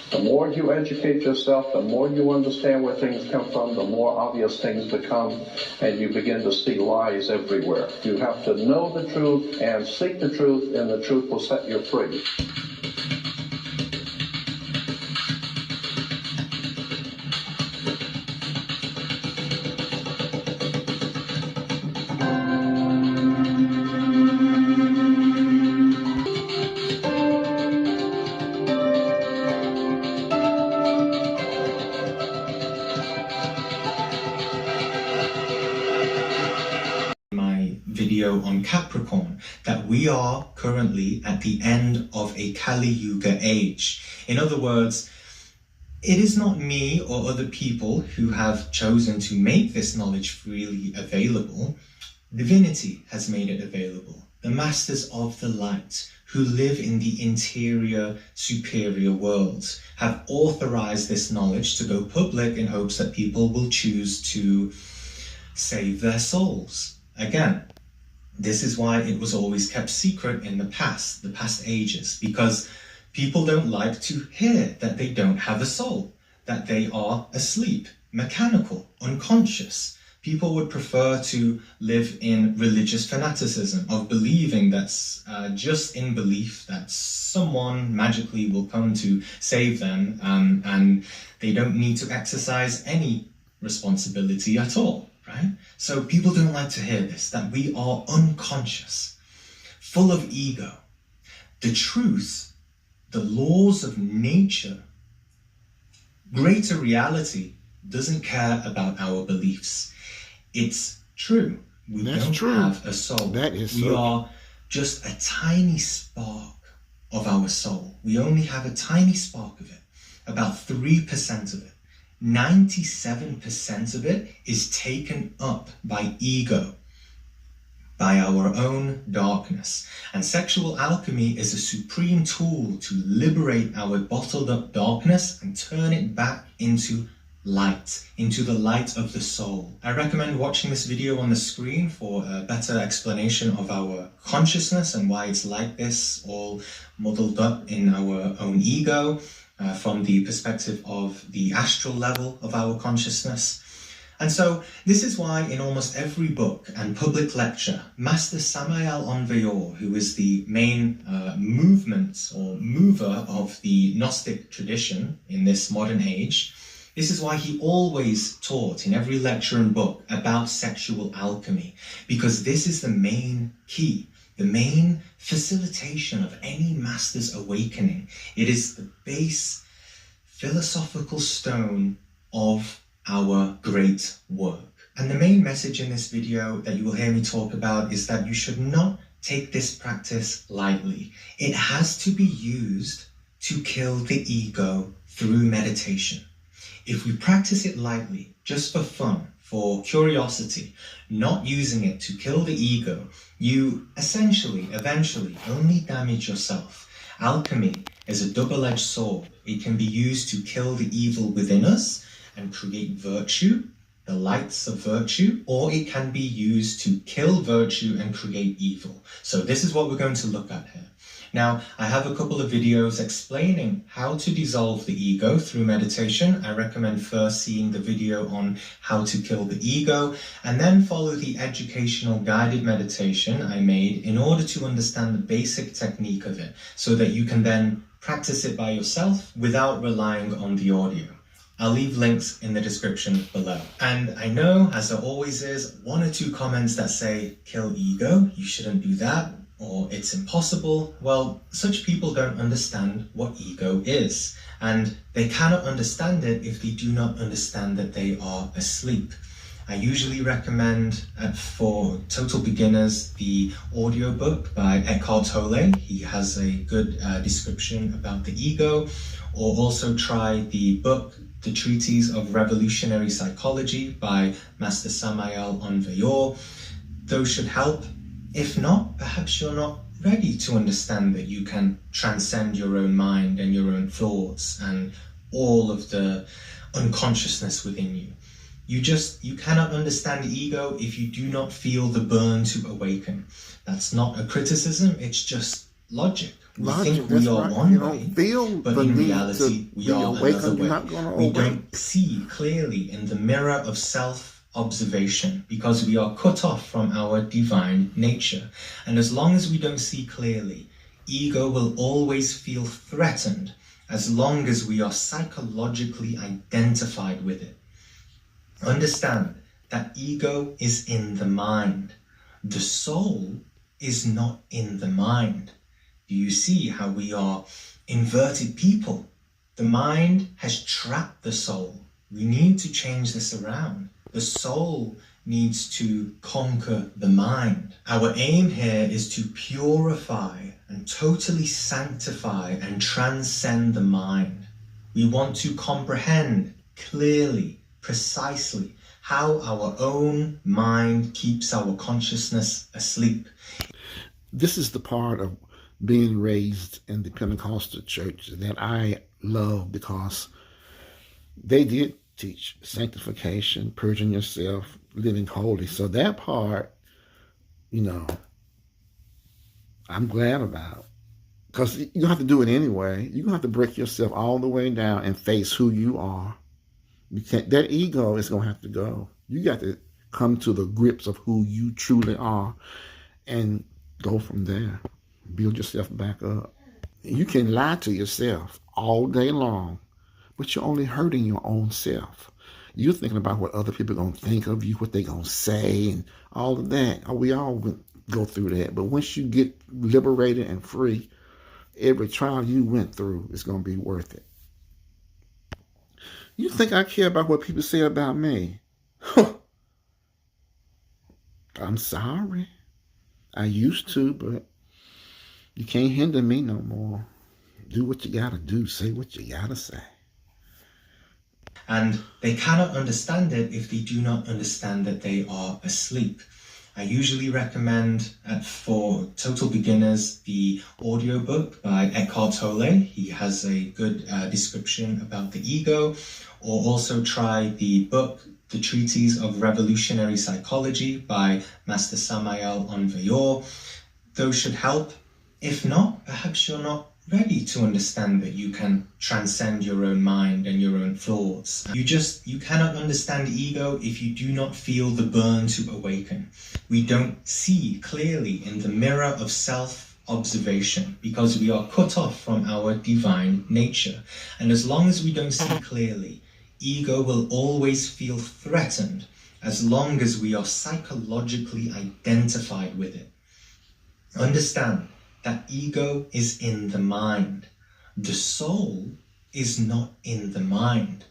The more you educate yourself, the more you understand where things come from, the more obvious things become, and you begin to see lies everywhere. You have to know the truth and seek the truth, and the truth will set you free. Video on Capricorn, that we are currently at the end of a Kali Yuga age. In other words, it is not me or other people who have chosen to make this knowledge freely available. Divinity has made it available. The masters of the light, who live in the interior superior worlds, have authorized this knowledge to go public in hopes that people will choose to save their souls. Again, this is why it was always kept secret in the past ages, because people don't like to hear that they don't have a soul, that they are asleep, mechanical, unconscious. People would prefer to live in religious fanaticism of believing that's just in belief that someone magically will come to save them, and they don't need to exercise any responsibility at all. Right? So people don't like to hear this, that we are unconscious, full of ego. The truth, the laws of nature, greater reality doesn't care about our beliefs. It's true. We don't have a soul. That is we are just a tiny spark of our soul. We only have a tiny spark of it, about 3% of it. 97% of it is taken up by ego, by our own darkness. And sexual alchemy is a supreme tool to liberate our bottled up darkness and turn it back into light, into the light of the soul. I recommend watching this video on the screen for a better explanation of our consciousness and why it's like this, all muddled up in our own ego. From the perspective of the astral level of our consciousness. And so this is why in almost every book and public lecture, Master Samael Aun Weor, who is the main movement or mover of the Gnostic tradition in this modern age, this is why he always taught in every lecture and book about sexual alchemy, because this is the main key. The main facilitation of any master's awakening. It is the base philosophical stone of our great work. And the main message in this video that you will hear me talk about is that you should not take this practice lightly. It has to be used to kill the ego through meditation. If we practice it lightly, just for fun, for curiosity, not using it to kill the ego, you eventually only damage yourself. Alchemy is a double-edged sword. It can be used to kill the evil within us and create virtue, the lights of virtue, or it can be used to kill virtue and create evil. So this is what we're going to look at here. Now, I have a couple of videos explaining how to dissolve the ego through meditation. I recommend first seeing the video on how to kill the ego, and then follow the educational guided meditation I made in order to understand the basic technique of it, so that you can then practice it by yourself without relying on the audio. I'll leave links in the description below. And I know, as there always is, 1 or 2 comments that say, kill ego, you shouldn't do that, or it's impossible. Well, such people don't understand what ego is, and they cannot understand it if they do not understand that they are asleep. I usually recommend for total beginners the audiobook by Eckhart Tolle. He has a good description about the ego. Or also try the book, The Treatise of Revolutionary Psychology by Master Samael Aun Weor. Those should help. If not, perhaps you're not ready to understand that you can transcend your own mind and your own thoughts and all of the unconsciousness within you. You cannot understand ego if you do not feel the burn to awaken. That's not a criticism, it's just logic. We think we are one way, but in reality we are another way. We don't see clearly in the mirror of self-observation because we are cut off from our divine nature. And as long as we don't see clearly, ego will always feel threatened as long as we are psychologically identified with it. Understand that ego is in the mind. The soul is not in the mind. Do you see how we are inverted people? The mind has trapped the soul. We need to change this around. The soul needs to conquer the mind. Our aim here is to purify and totally sanctify and transcend the mind. We want to comprehend clearly, precisely, how our own mind keeps our consciousness asleep. This is the part of being raised in the Pentecostal church that I love, because they did teach sanctification, purging yourself, living holy. So that part, I'm glad about, because you don't have to do it anyway. You don't have to break yourself all the way down and face who you are. You can't. That ego is going to have to go. You got to come to the grips of who you truly are and go from there. Build yourself back up. You can lie to yourself all day long, but you're only hurting your own self. You're thinking about what other people are going to think of you, what they're going to say, and all of that. We all go through that. But once you get liberated and free, every trial you went through is going to be worth it. You think I care about what people say about me? I'm sorry. I used to, but you can't hinder me no more. Do what you gotta do. Say what you gotta say. And they cannot understand it if they do not understand that they are asleep. I usually recommend for total beginners the audiobook by Eckhart Tolle. He has a good description about the ego. Or also try the book, The Treatise of Revolutionary Psychology by Master Samael Aun Weor. Those should help. If not, perhaps you're not ready to understand that you can transcend your own mind and your own thoughts. You cannot understand ego if you do not feel the burn to awaken. We don't see clearly in the mirror of self-observation because we are cut off from our divine nature. And as long as we don't see clearly, ego will always feel threatened as long as we are psychologically identified with it. Understand that ego is in the mind. The soul is not in the mind.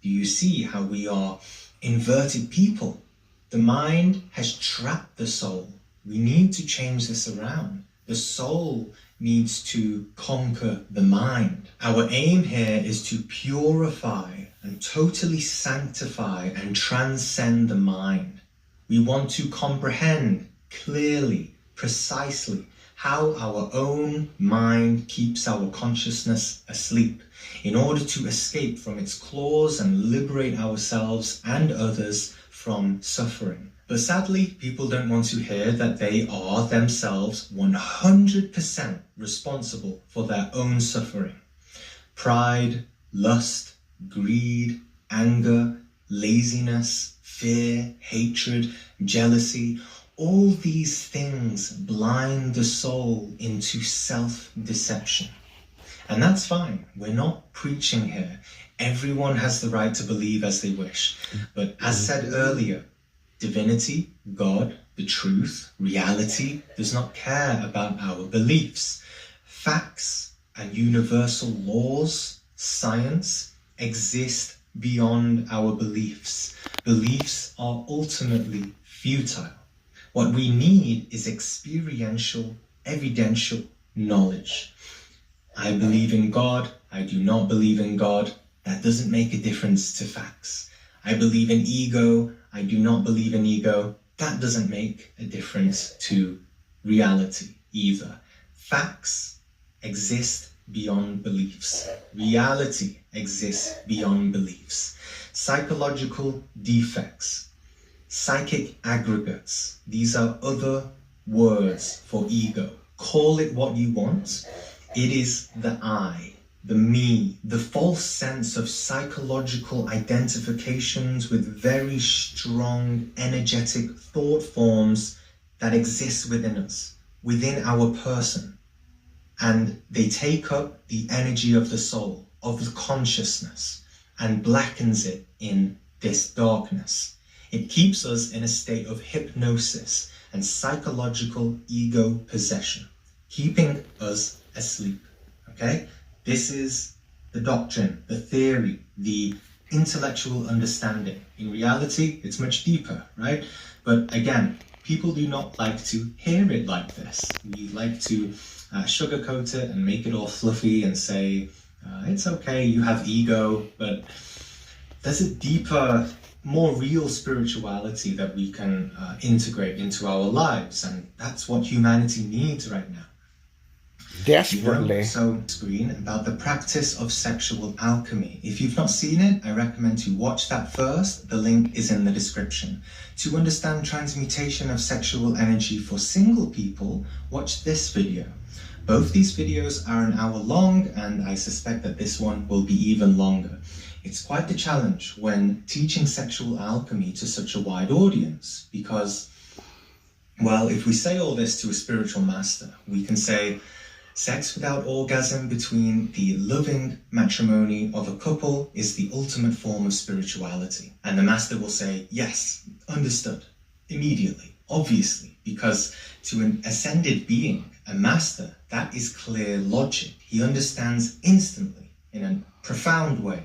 Do you see how we are inverted people? The mind has trapped the soul. We need to change this around. The soul needs to conquer the mind. Our aim here is to purify and totally sanctify and transcend the mind. We want to comprehend clearly, precisely, how our own mind keeps our consciousness asleep in order to escape from its claws and liberate ourselves and others from suffering. But sadly, people don't want to hear that they are themselves 100% responsible for their own suffering. Pride, lust, greed, anger, laziness, fear, hatred, jealousy, all these things blind the soul into self-deception. And that's fine. We're not preaching here Everyone has the right to believe as they wish. But as said earlier, divinity, God, the truth, reality does not care about our beliefs. Facts and universal laws, science, exist beyond our beliefs. Beliefs are ultimately futile. What we need is experiential, evidential knowledge. I believe in God, I do not believe in God. That doesn't make a difference to facts. I believe in ego, I do not believe in ego. That doesn't make a difference to reality either. Facts exist beyond beliefs. Reality exists beyond beliefs. Psychological defects, psychic aggregates, these are other words for ego. Call it what you want. It is the I, the me, the false sense of psychological identifications with very strong energetic thought forms that exist within us, within our person. And they take up the energy of the soul, of the consciousness, and blackens it in this darkness. It keeps us in a state of hypnosis and psychological ego possession, keeping us asleep, okay? This is the doctrine, the theory, the intellectual understanding. In reality, it's much deeper, right? But again, people do not like to hear it like this. We like to sugarcoat it and make it all fluffy and say, it's okay, you have ego, but there's a deeper, more real spirituality that we can integrate into our lives, and that's what humanity needs right now. Desperately. So, screen about the practice of sexual alchemy. If you've not seen it, I recommend to watch that first. The link is in the description. To understand transmutation of sexual energy for single people, watch this video. Both these videos are an hour long, and I suspect that this one will be even longer. It's quite the challenge when teaching sexual alchemy to such a wide audience, because, well, if we say all this to a spiritual master, we can say, sex without orgasm between the loving matrimony of a couple is the ultimate form of spirituality. And the master will say, yes, understood, immediately, obviously, because to an ascended being, a master, that is clear logic. He understands instantly in a profound way.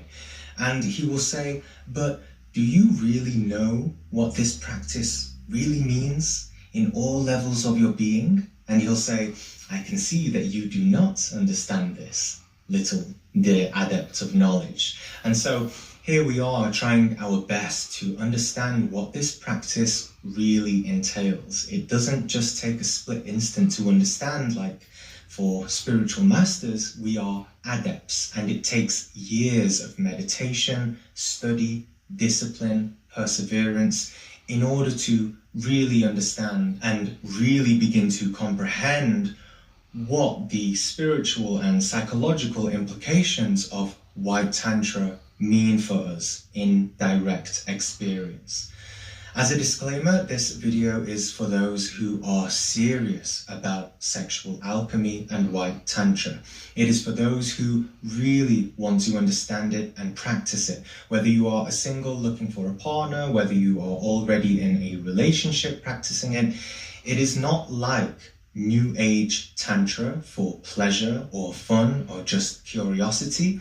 And he will say, but do you really know what this practice really means in all levels of your being? And he'll say, I can see that you do not understand this, little dear adept of knowledge. And so here we are trying our best to understand what this practice really entails. It doesn't just take a split instant to understand. Like for spiritual masters, we are adepts, and it takes years of meditation, study, discipline, perseverance in order to really understand and really begin to comprehend what the spiritual and psychological implications of White Tantra mean for us in direct experience. As a disclaimer, this video is for those who are serious about sexual alchemy and White Tantra. It is for those who really want to understand it and practice it. Whether you are a single looking for a partner, whether you are already in a relationship practicing it, it is not like New Age Tantra for pleasure or fun or just curiosity.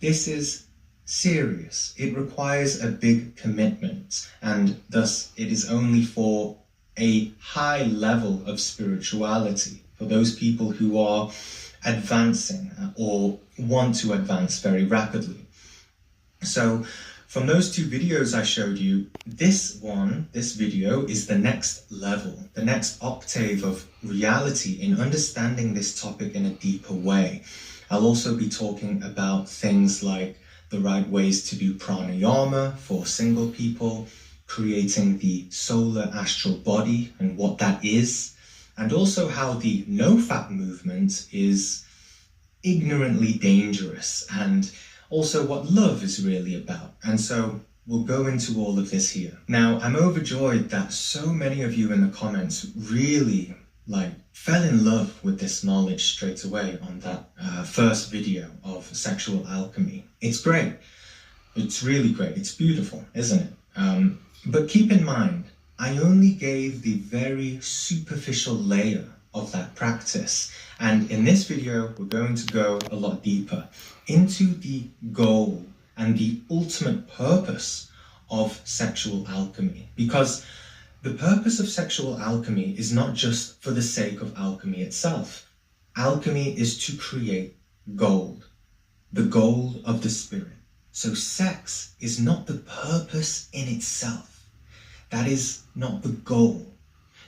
This is serious. It requires a big commitment, and thus it is only for a high level of spirituality, for those people who are advancing or want to advance very rapidly. So from those two videos I showed you, this video is the next level, the next octave of reality in understanding this topic in a deeper way. I'll also be talking about things like the right ways to do pranayama for single people, creating the solar astral body and what that is, and also how the no-fap movement is ignorantly dangerous, and also what love is really about. And so we'll go into all of this here. Now, I'm overjoyed that so many of you in the comments really fell in love with this knowledge straight away on that first video of sexual alchemy. It's great. It's really great. It's beautiful, isn't it? But keep in mind, I only gave the very superficial layer of that practice. And in this video, we're going to go a lot deeper into the goal and the ultimate purpose of sexual alchemy. Because the purpose of sexual alchemy is not just for the sake of alchemy itself. Alchemy is to create gold, the gold of the spirit. So sex is not the purpose in itself. That is not the goal.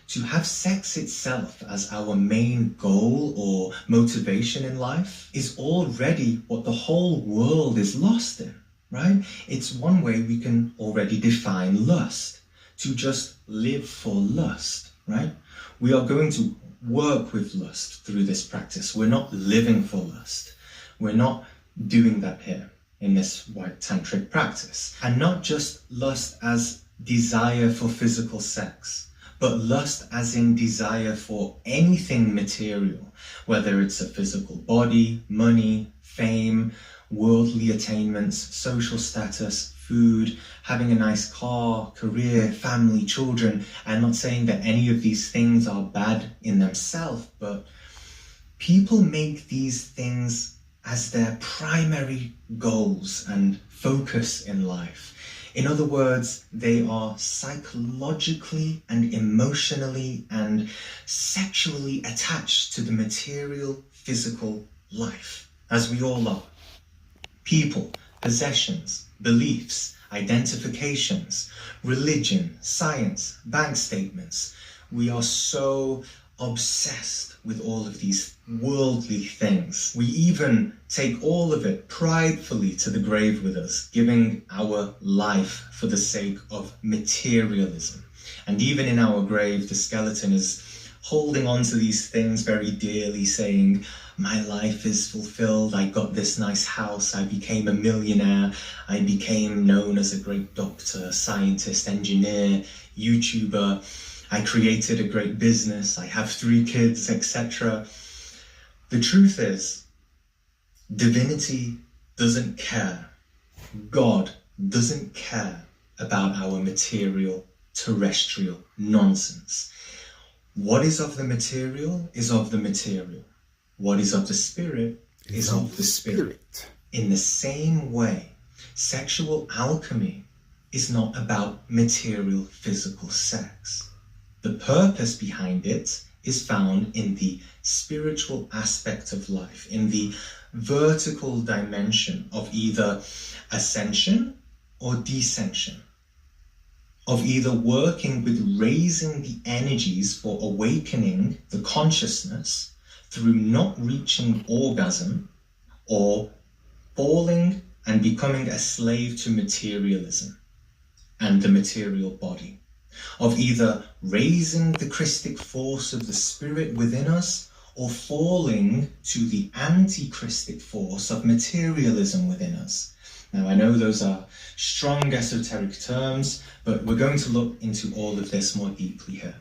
To have sex itself as our main goal or motivation in life is already what the whole world is lost in, right? It's one way we can already define lust, to just live for lust, right? We are going to work with lust through this practice. We're not living for lust. We're not doing that here in this white tantric practice. And not just lust as desire for physical sex, but lust as in desire for anything material, whether it's a physical body, money, fame, worldly attainments, social status, food, having a nice car, career, family, children. I'm not saying that any of these things are bad in themselves, but people make these things as their primary goals and focus in life. In other words, they are psychologically and emotionally and sexually attached to the material, physical life, as we all are. People, possessions, beliefs, identifications, religion, science, bank statements. We are so obsessed with all of these worldly things. We even take all of it pridefully to the grave with us, giving our life for the sake of materialism. And even in our grave, the skeleton is holding on to these things very dearly, saying, my life is fulfilled, I got this nice house, I became a millionaire, I became known as a great doctor, scientist, engineer, YouTuber, I created a great business, I have 3 kids, etc. The truth is, divinity doesn't care. God doesn't care about our material, terrestrial nonsense. What is of the material is of the material. What is of the spirit is of the spirit. In the same way, sexual alchemy is not about material physical sex. The purpose behind it is found in the spiritual aspect of life, in the vertical dimension of either ascension or descension, of either working with raising the energies for awakening the consciousness through not reaching orgasm, or falling and becoming a slave to materialism and the material body, of either raising the Christic force of the spirit within us or falling to the anti-Christic force of materialism within us. Now, I know those are strong esoteric terms, but we're going to look into all of this more deeply here.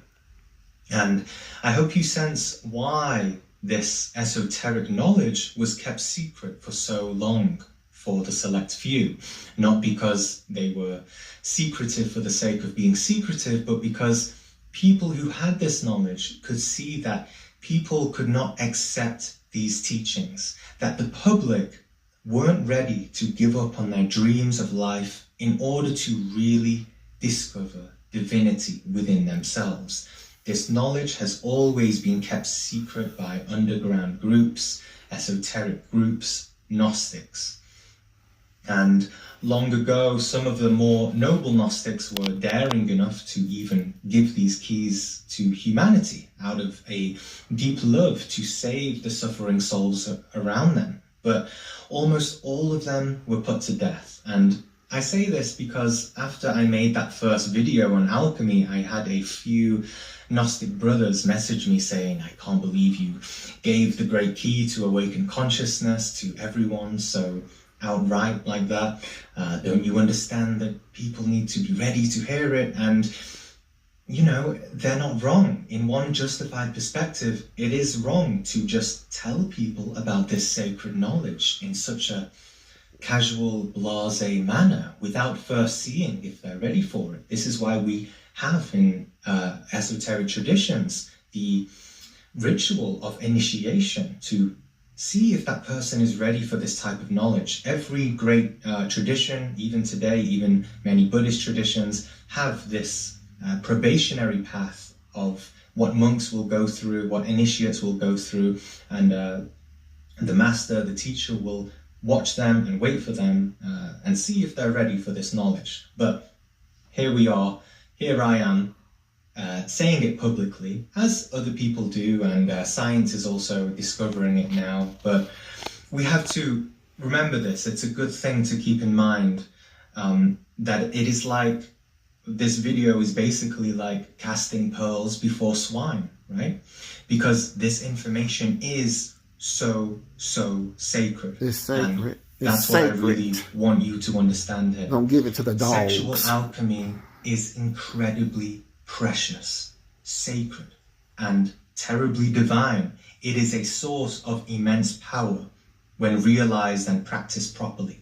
And I hope you sense why this esoteric knowledge was kept secret for so long for the select few, not because they were secretive for the sake of being secretive, but because people who had this knowledge could see that people could not accept these teachings, that the public weren't ready to give up on their dreams of life in order to really discover divinity within themselves. This knowledge has always been kept secret by underground groups, esoteric groups, Gnostics. And long ago, some of the more noble Gnostics were daring enough to even give these keys to humanity out of a deep love to save the suffering souls around them. But almost all of them were put to death. And I say this because after I made that first video on alchemy, I had a few Gnostic brothers message me saying, I can't believe you gave the great key to awaken consciousness to everyone so outright like that. Don't you understand that people need to be ready to hear it? And, you know, they're not wrong. In one justified perspective, it is wrong to just tell people about this sacred knowledge in such a casual, blasé manner without first seeing if they're ready for it. This is why we have in esoteric traditions the ritual of initiation to see if that person is ready for this type of knowledge. Every great tradition, even today, even many Buddhist traditions, have this probationary path of what monks will go through, what initiates will go through, and the master, the teacher, will watch them and wait for them and see if they're ready for this knowledge. But here we are, here I am, saying it publicly, as other people do, and science is also discovering it now. But we have to remember this. It's a good thing to keep in mind that it is like, this video is basically like casting pearls before swine, right? Because this information is so sacred. It's sacred. And that's what I really want you to understand here. Don't give it to the dogs. Sexual alchemy is incredibly precious, sacred, and terribly divine. It is a source of immense power when realized and practiced properly.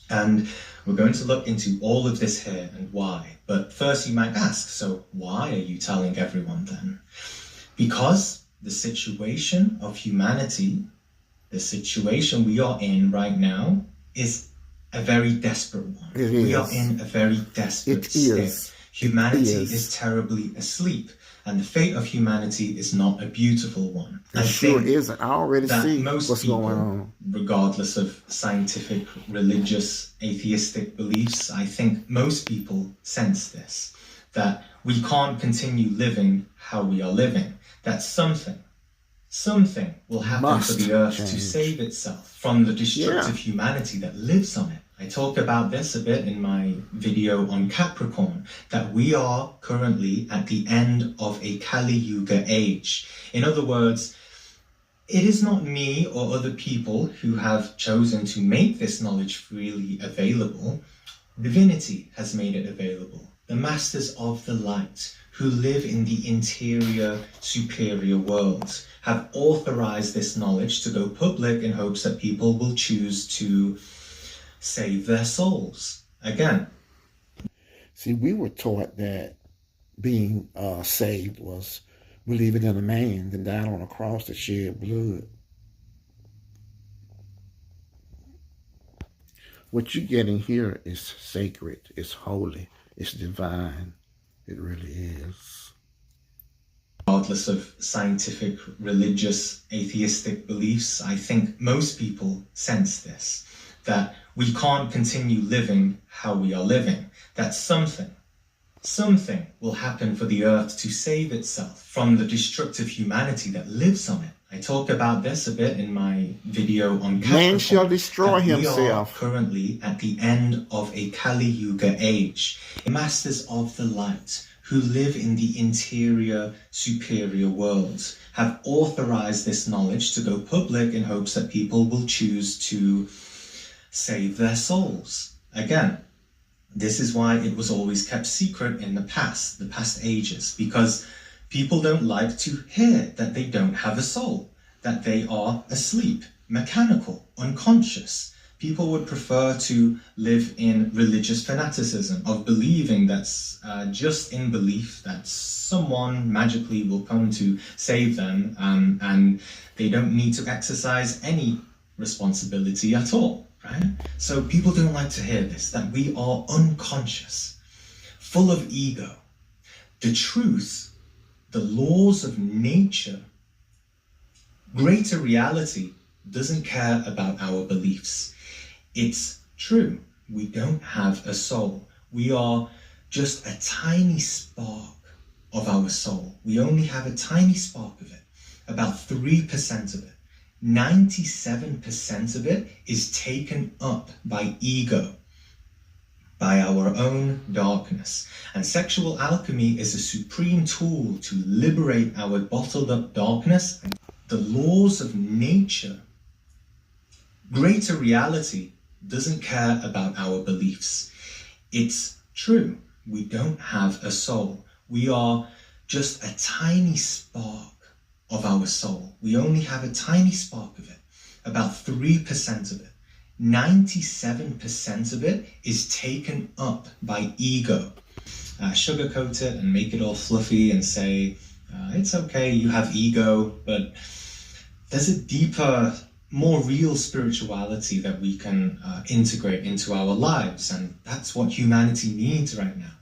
And we're going to look into all of this here and why. But first you might ask, so why are you telling everyone then? Because the situation of humanity, the situation we are in right now, is a very desperate one. We are in a very desperate state. Humanity is terribly asleep, and the fate of humanity is not a beautiful one. It sure isn't. I already see what's going on. Regardless of scientific, religious, atheistic beliefs, I think most people sense this, that we can't continue living how we are living, that something will happen for the earth to save itself from the destructive humanity that lives on it. I talk about this a bit in my video on Capricorn, that we are currently at the end of a Kali Yuga age. In other words, it is not me or other people who have chosen to make this knowledge freely available. Divinity has made it available. The masters of the light, who live in the interior superior worlds, have authorized this knowledge to go public in hopes that people will choose to save their souls. Again. See, we were taught that being saved was believing in a man that died on a cross to shed blood. What you're getting here is sacred, it's holy, it's divine. It really is. Regardless of scientific, religious, atheistic beliefs, I think most people sense this, that we can't continue living how we are living, that something will happen for the earth to save itself from the destructive humanity that lives on it. I talk about this a bit in my video on Capricorn. Man shall destroy himself. We are currently at the end of a Kali Yuga age. Masters of the light, who live in the interior superior worlds, have authorized this knowledge to go public in hopes that people will choose to save their souls. Again, this is why it was always kept secret in the past ages, because people don't like to hear that they don't have a soul, that they are asleep, mechanical, unconscious. People would prefer to live in religious fanaticism of believing that's just in belief that someone magically will come to save them, and they don't need to exercise any responsibility at all, right? So people don't like to hear this, that we are unconscious, full of ego. The truth, the laws of nature, greater reality doesn't care about our beliefs. It's true, we don't have a soul. We are just a tiny spark of our soul. We only have a tiny spark of it, about 3% of it. 97% of it is taken up by ego, by our own darkness. And sexual alchemy is a supreme tool to liberate our bottled up darkness. The laws of nature, greater reality, doesn't care about our beliefs. It's true, we don't have a soul. We are just a tiny spark of our soul. We only have a tiny spark of it, about 3% of it. 97% of it is taken up by ego. Sugarcoat it and make it all fluffy and say, it's okay, you have ego, but there's a deeper, more real spirituality that we can integrate into our lives, and that's what humanity needs right now.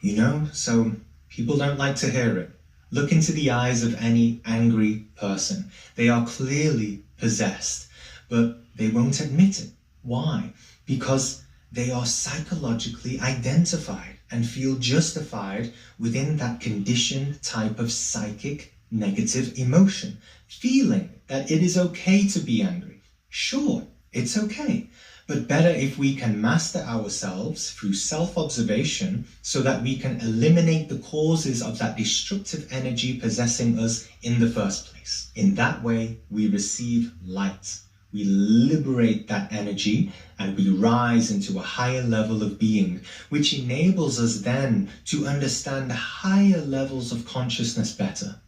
You know, so people don't like to hear it. Look into the eyes of any angry person. They are clearly possessed, but they won't admit it. Why? Because they are psychologically identified and feel justified within that conditioned type of psychic negative emotion, feeling that it is okay to be angry. Sure, it's okay, but better if we can master ourselves through self-observation so that we can eliminate the causes of that destructive energy possessing us in the first place. In that way, we receive light. We liberate that energy and we rise into a higher level of being, which enables us then to understand higher levels of consciousness better.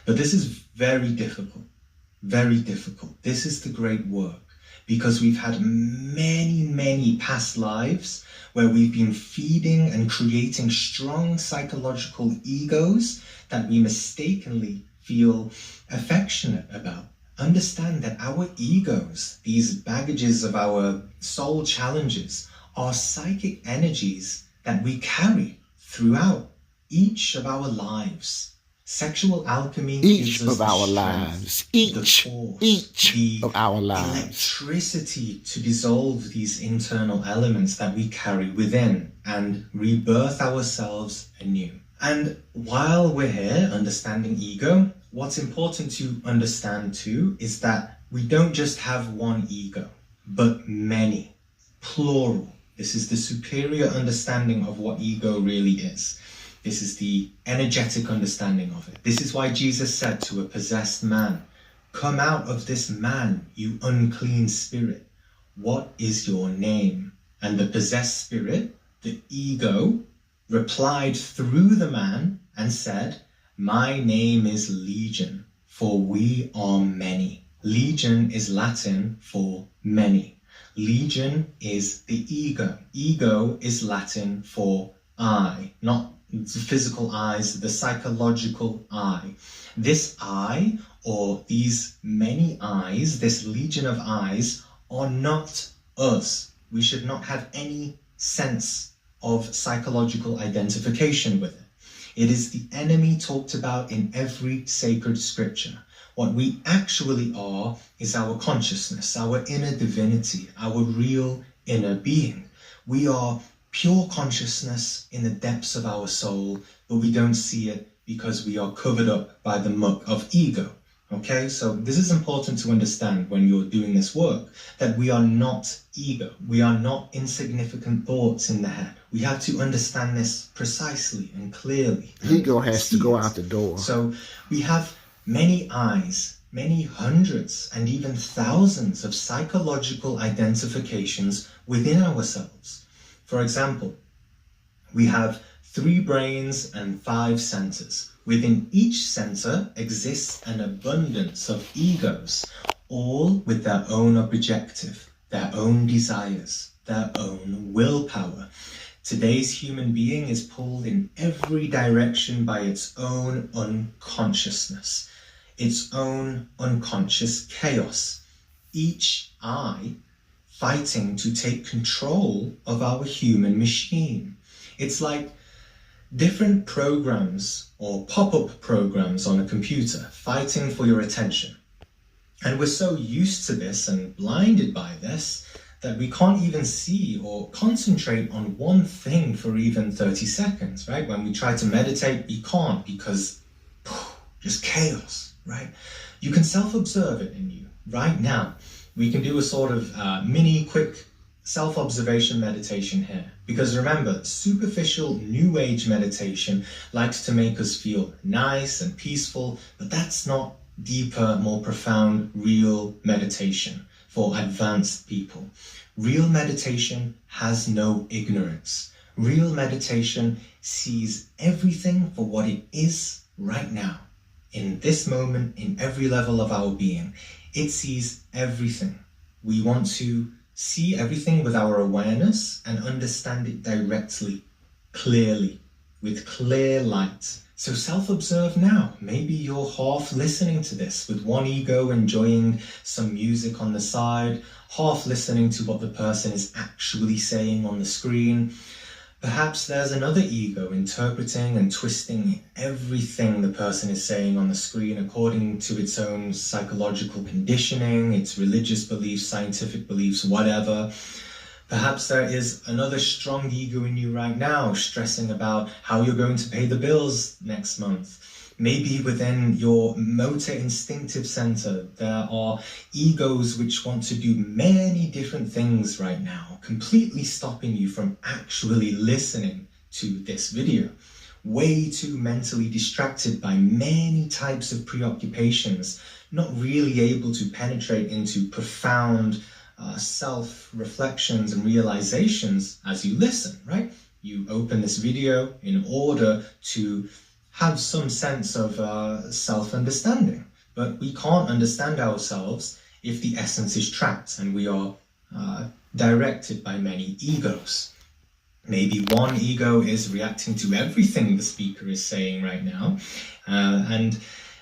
But this is very difficult, very difficult. This is the great work, because we've had many past lives where we've been feeding and creating strong psychological egos that we mistakenly feel affectionate about. Understand that our egos, these baggages of our soul challenges, are psychic energies that we carry throughout each of our lives. Sexual alchemy Each gives us of our the lives. strength, the force, Each the of our lives. electricity to dissolve these internal elements that we carry within and rebirth ourselves anew. And while we're here understanding ego, what's important to understand too is that we don't just have one ego, but many, plural. This is the superior understanding of what ego really is. This is the energetic understanding of it. This is why Jesus said to a possessed man, "Come out of this man, you unclean spirit. What is your name?" And the possessed spirit, the ego, replied through the man and said, "My name is Legion, for we are many." Legion is Latin for many. Legion is the ego. Ego is Latin for I, not the physical eyes, the psychological I. This I, or these many eyes, this legion of eyes, are not us. We should not have any sense of psychological identification with it. It is the enemy talked about in every sacred scripture. What we actually are is our consciousness, our inner divinity, our real inner being. We are pure consciousness in the depths of our soul, but we don't see it because we are covered up by the muck of ego. Okay, so this is important to understand when you're doing this work, that we are not ego. We are not insignificant thoughts in the head. We have to understand this precisely and clearly. Ego has to go out the door. So we have many eyes, many hundreds and even thousands of psychological identifications within ourselves. For example, we have 3 brains and 5 centers. Within each center exists an abundance of egos, all with their own objective, their own desires, their own willpower. Today's human being is pulled in every direction by its own unconsciousness, its own unconscious chaos. Each I fighting to take control of our human machine. It's like different programs or pop-up programs on a computer fighting for your attention. And we're so used to this and blinded by this that we can't even see or concentrate on one thing for even 30 seconds, right? When we try to meditate, we can't because just chaos, right? You can self-observe it in you right now. We can do a sort of mini quick self-observation meditation here. Because remember, superficial New Age meditation likes to make us feel nice and peaceful, but that's not deeper, more profound, real meditation for advanced people. Real meditation has no ignorance. Real meditation sees everything for what it is right now. In this moment, in every level of our being, it sees everything. We want to see everything with our awareness and understand it directly, clearly, with clear light. So self-observe now. Maybe you're half listening to this with one ego enjoying some music on the side, half listening to what the person is actually saying on the screen. Perhaps there's another ego interpreting and twisting everything the person is saying on the screen according to its own psychological conditioning, its religious beliefs, scientific beliefs, whatever. Perhaps there is another strong ego in you right now, stressing about how you're going to pay the bills next month. Maybe within your motor instinctive center, there are egos which want to do many different things right now, completely stopping you from actually listening to this video. Way too mentally distracted by many types of preoccupations, not really able to penetrate into profound self-reflections and realizations as you listen, right? You open this video in order to have some sense of self-understanding, but we can't understand ourselves if the essence is trapped and we are directed by many egos. Maybe one ego is reacting to everything the speaker is saying right now and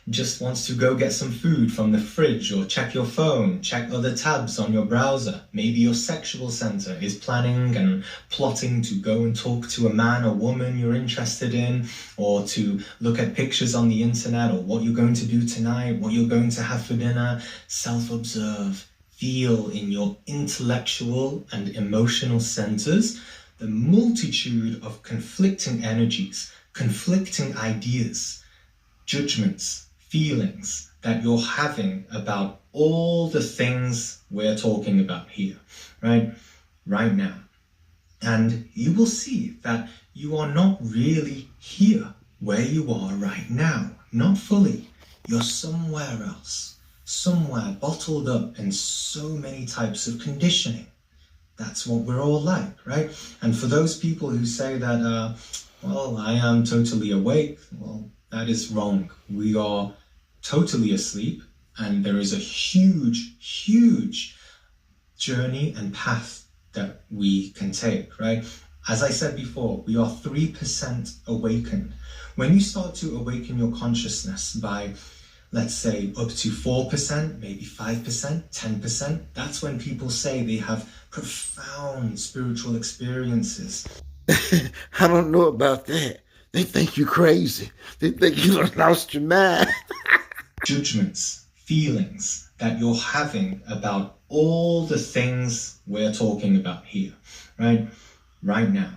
just wants to go get some food from the fridge or check your phone, check other tabs on your browser. Maybe your sexual center is planning and plotting to go and talk to a man or woman you're interested in, or to look at pictures on the internet, or what you're going to do tonight, what you're going to have for dinner. Self-observe. Feel in your intellectual and emotional centers the multitude of conflicting energies, conflicting ideas, judgments, feelings that you're having about all the things we're talking about here, right now. And you will see that you are not really here where you are right now, not fully. You're somewhere else, somewhere bottled up in so many types of conditioning. That's what we're all like, right? And for those people who say that, well, I am totally awake, well, that is wrong. We are totally asleep, and there is a huge journey and path that we can take, right? As I said before, we are 3% awakened. When you start to awaken your consciousness by, let's say, up to 4%, maybe 5%, 10%, that's when people say they have profound spiritual experiences. I don't know about that. They think you're crazy. They think you lost your mind. Judgments, feelings that you're having about all the things we're talking about here, right now.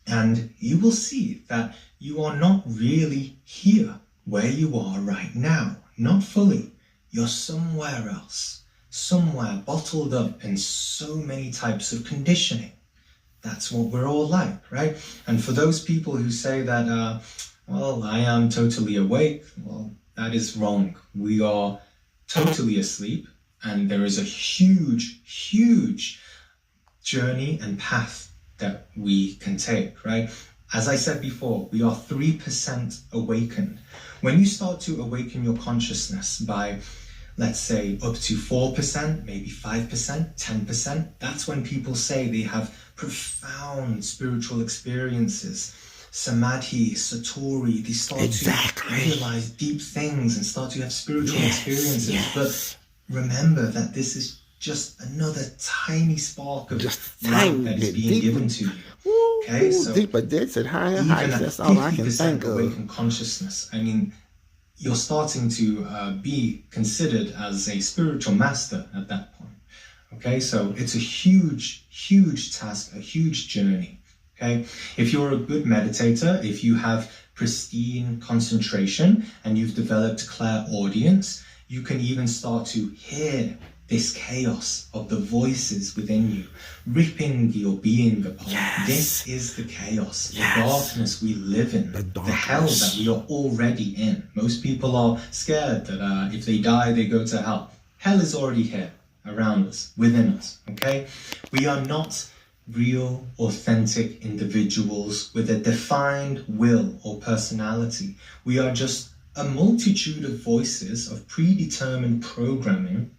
And you will see that you are not really here where you are right now, not fully. You're somewhere else, somewhere bottled up in so many types of conditioning. That's what we're all like, right? And for those people who say that, well, I am totally awake, well, that is wrong. We are totally asleep, and there is a huge journey and path that we can take, right? As I said before, we are 3% awakened. When you start to awaken your consciousness by, let's say, up to 4%, maybe 5%, 10%, that's when people say they have profound spiritual experiences. Samadhi, satori, they start to realize deep things and start to have spiritual experiences. But remember that this is just another tiny spark of light that is being given to you. Okay, so deeper depths and higher even heights, at that's all I can 50% think of. awakened consciousness, I mean, you're starting to be considered as a spiritual master at that point. Okay, so it's a huge task, a huge journey. Okay, if you're a good meditator, if you have pristine concentration and you've developed clairaudience, you can even start to hear this chaos of the voices within you, ripping your being apart. Yes. This is the chaos, the Yes. darkness we live in, the hell that we are already in. Most people are scared that if they die, they go to hell. Hell is already here, around us, within us, okay? We are not real, authentic individuals with a defined will or personality. We are just a multitude of voices of predetermined programming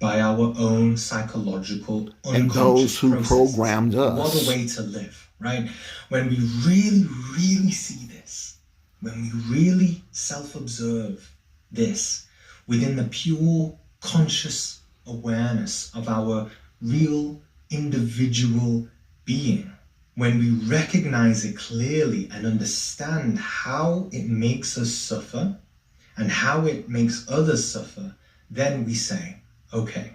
by our own psychological and those who processes. programmed us. What a way to live, right? When we really see this, when we really self-observe this within the pure conscious awareness of our real individual being, when we recognize it clearly and understand how it makes us suffer and how it makes others suffer, then we say, okay,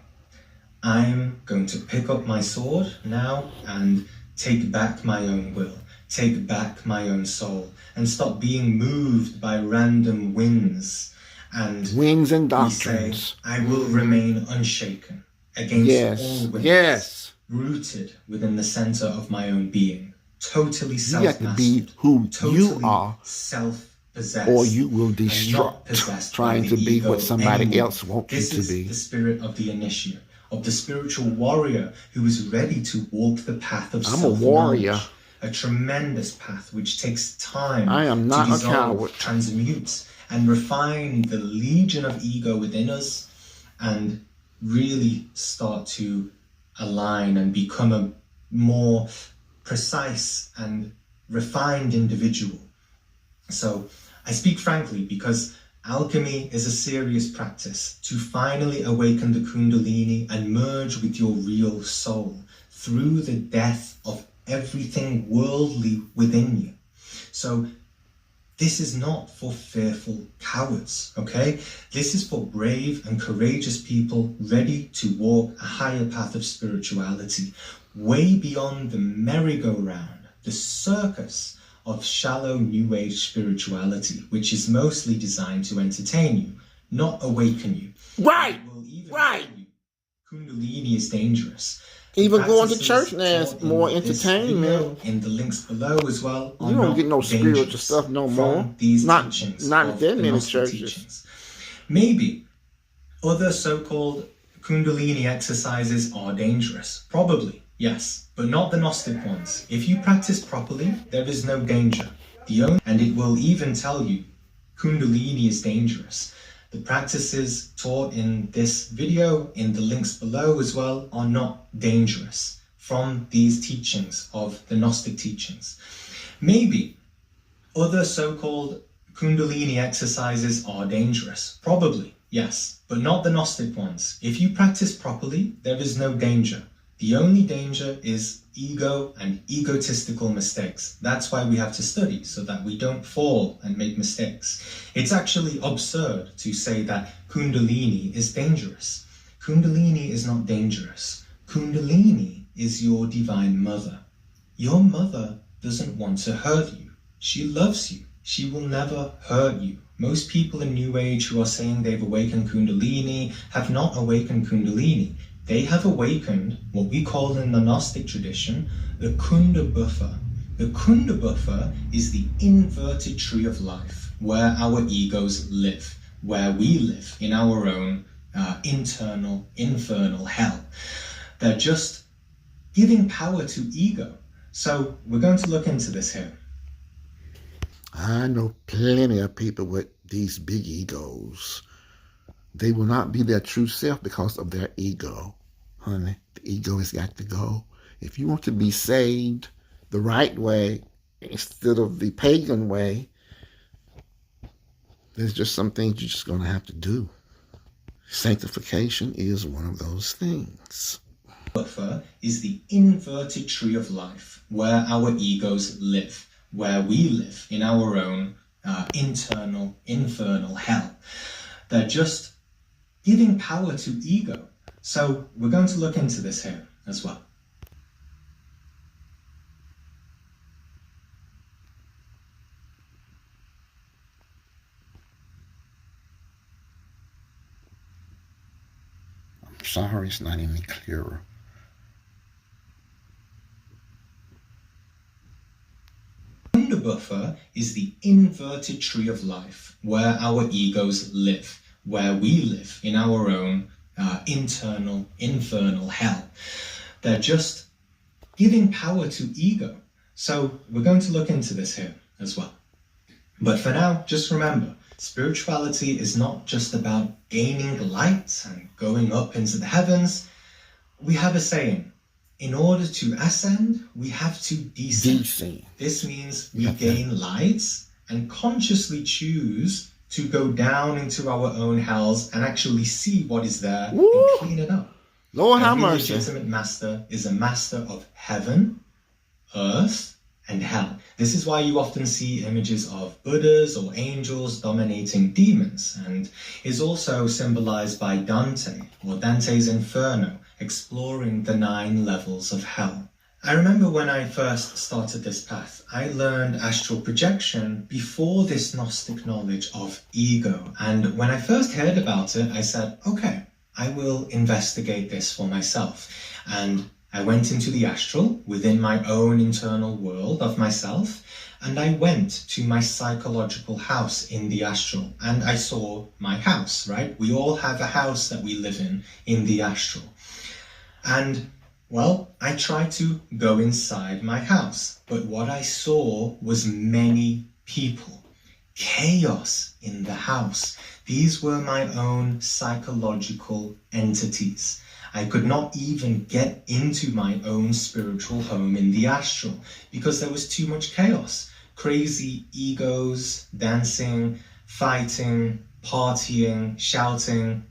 I'm going to pick up my sword now and take back my own will, take back my own soul, and stop being moved by random winds and doctrines. Say, I will remain unshaken against all winds. Yes. Rooted within the center of my own being, totally self-mastered. You have to be who you are, self-possessed, or you will destruct trying to be what somebody else wants you to be. This is the spirit of the initiate, of the spiritual warrior who is ready to walk the path of self-knowledge. I'm a warrior. A tremendous path which takes time I am not to dissolve, a coward. Transmute, and refine the legion of ego within us, and really start to align and become a more precise and refined individual. So I speak frankly because alchemy is a serious practice to finally awaken the Kundalini and merge with your real soul through the death of everything worldly within you. So this is not for fearful cowards, okay? This is for brave and courageous people ready to walk a higher path of spirituality, way beyond the merry-go-round, the circus of shallow New Age spirituality, which is mostly designed to entertain you, not awaken you. Right, right. Kundalini is dangerous. Even going to church now is more entertainment. In the links below as well. You don't get no spiritual stuff no more. Not at that many churches. Teachings. Maybe other so-called Kundalini exercises are dangerous. Probably, yes, but not the Gnostic ones. If you practice properly, there is no danger. And it will even tell you Kundalini is dangerous. The practices taught in this video, in the links below as well, are not dangerous from these teachings of the Gnostic teachings. Maybe other so-called Kundalini exercises are dangerous. Probably, yes, but not the Gnostic ones. If you practice properly, there is no danger. The only danger is ego and egotistical mistakes. That's why we have to study, so that we don't fall and make mistakes. It's actually absurd to say that Kundalini is dangerous. Kundalini is not dangerous. Kundalini is your divine mother. Your mother doesn't want to hurt you. She loves you. She will never hurt you. Most people in New Age who are saying they've awakened Kundalini have not awakened Kundalini. They have awakened what we call in the Gnostic tradition the Kunda buffer. The Kunda buffer is the inverted tree of life, where our egos live, where we live in our own internal, infernal hell. They're just giving power to ego. So we're going to look into this here. I know plenty of people with these big egos. They will not be their true self because of their ego. Honey, the ego has got to go. If you want to be saved the right way instead of the pagan way, there's just some things you're just going to have to do. Sanctification is one of those things. Buffer is the inverted tree of life, where our egos live, where we live in our own internal, infernal hell. They're just giving power to ego. So we're going to look into this here as well. I'm sorry, it's not any clearer. Kunda buffer is the inverted tree of life, where our egos live, where we live in our own internal, infernal hell. They're just giving power to ego. So we're going to look into this here as well. But for now, just remember, Spirituality is not just about gaining light and going up into the heavens. We have a saying, in order to ascend, we have to descend. This means we gain light and consciously choose to go down into our own hells and actually see what is there and clean it up. Lord have mercy. Every legitimate master is a master of heaven, earth, and hell. This is why you often see images of Buddhas or angels dominating demons, and is also symbolized by Dante or Dante's Inferno, exploring the 9 levels of hell. I remember when I first started this path, I learned astral projection before this Gnostic knowledge of ego. And when I first heard about it, I said, okay, I will investigate this for myself. And I went into the astral within my own internal world of myself, and I went to my psychological house in the astral, and I saw my house, right? We all have a house that we live in the astral. And, well, I tried to go inside my house, but what I saw was many people. Chaos in the house. These were my own psychological entities. I could not even get into my own spiritual home in the astral because there was too much chaos. Crazy egos, dancing, fighting, partying, shouting.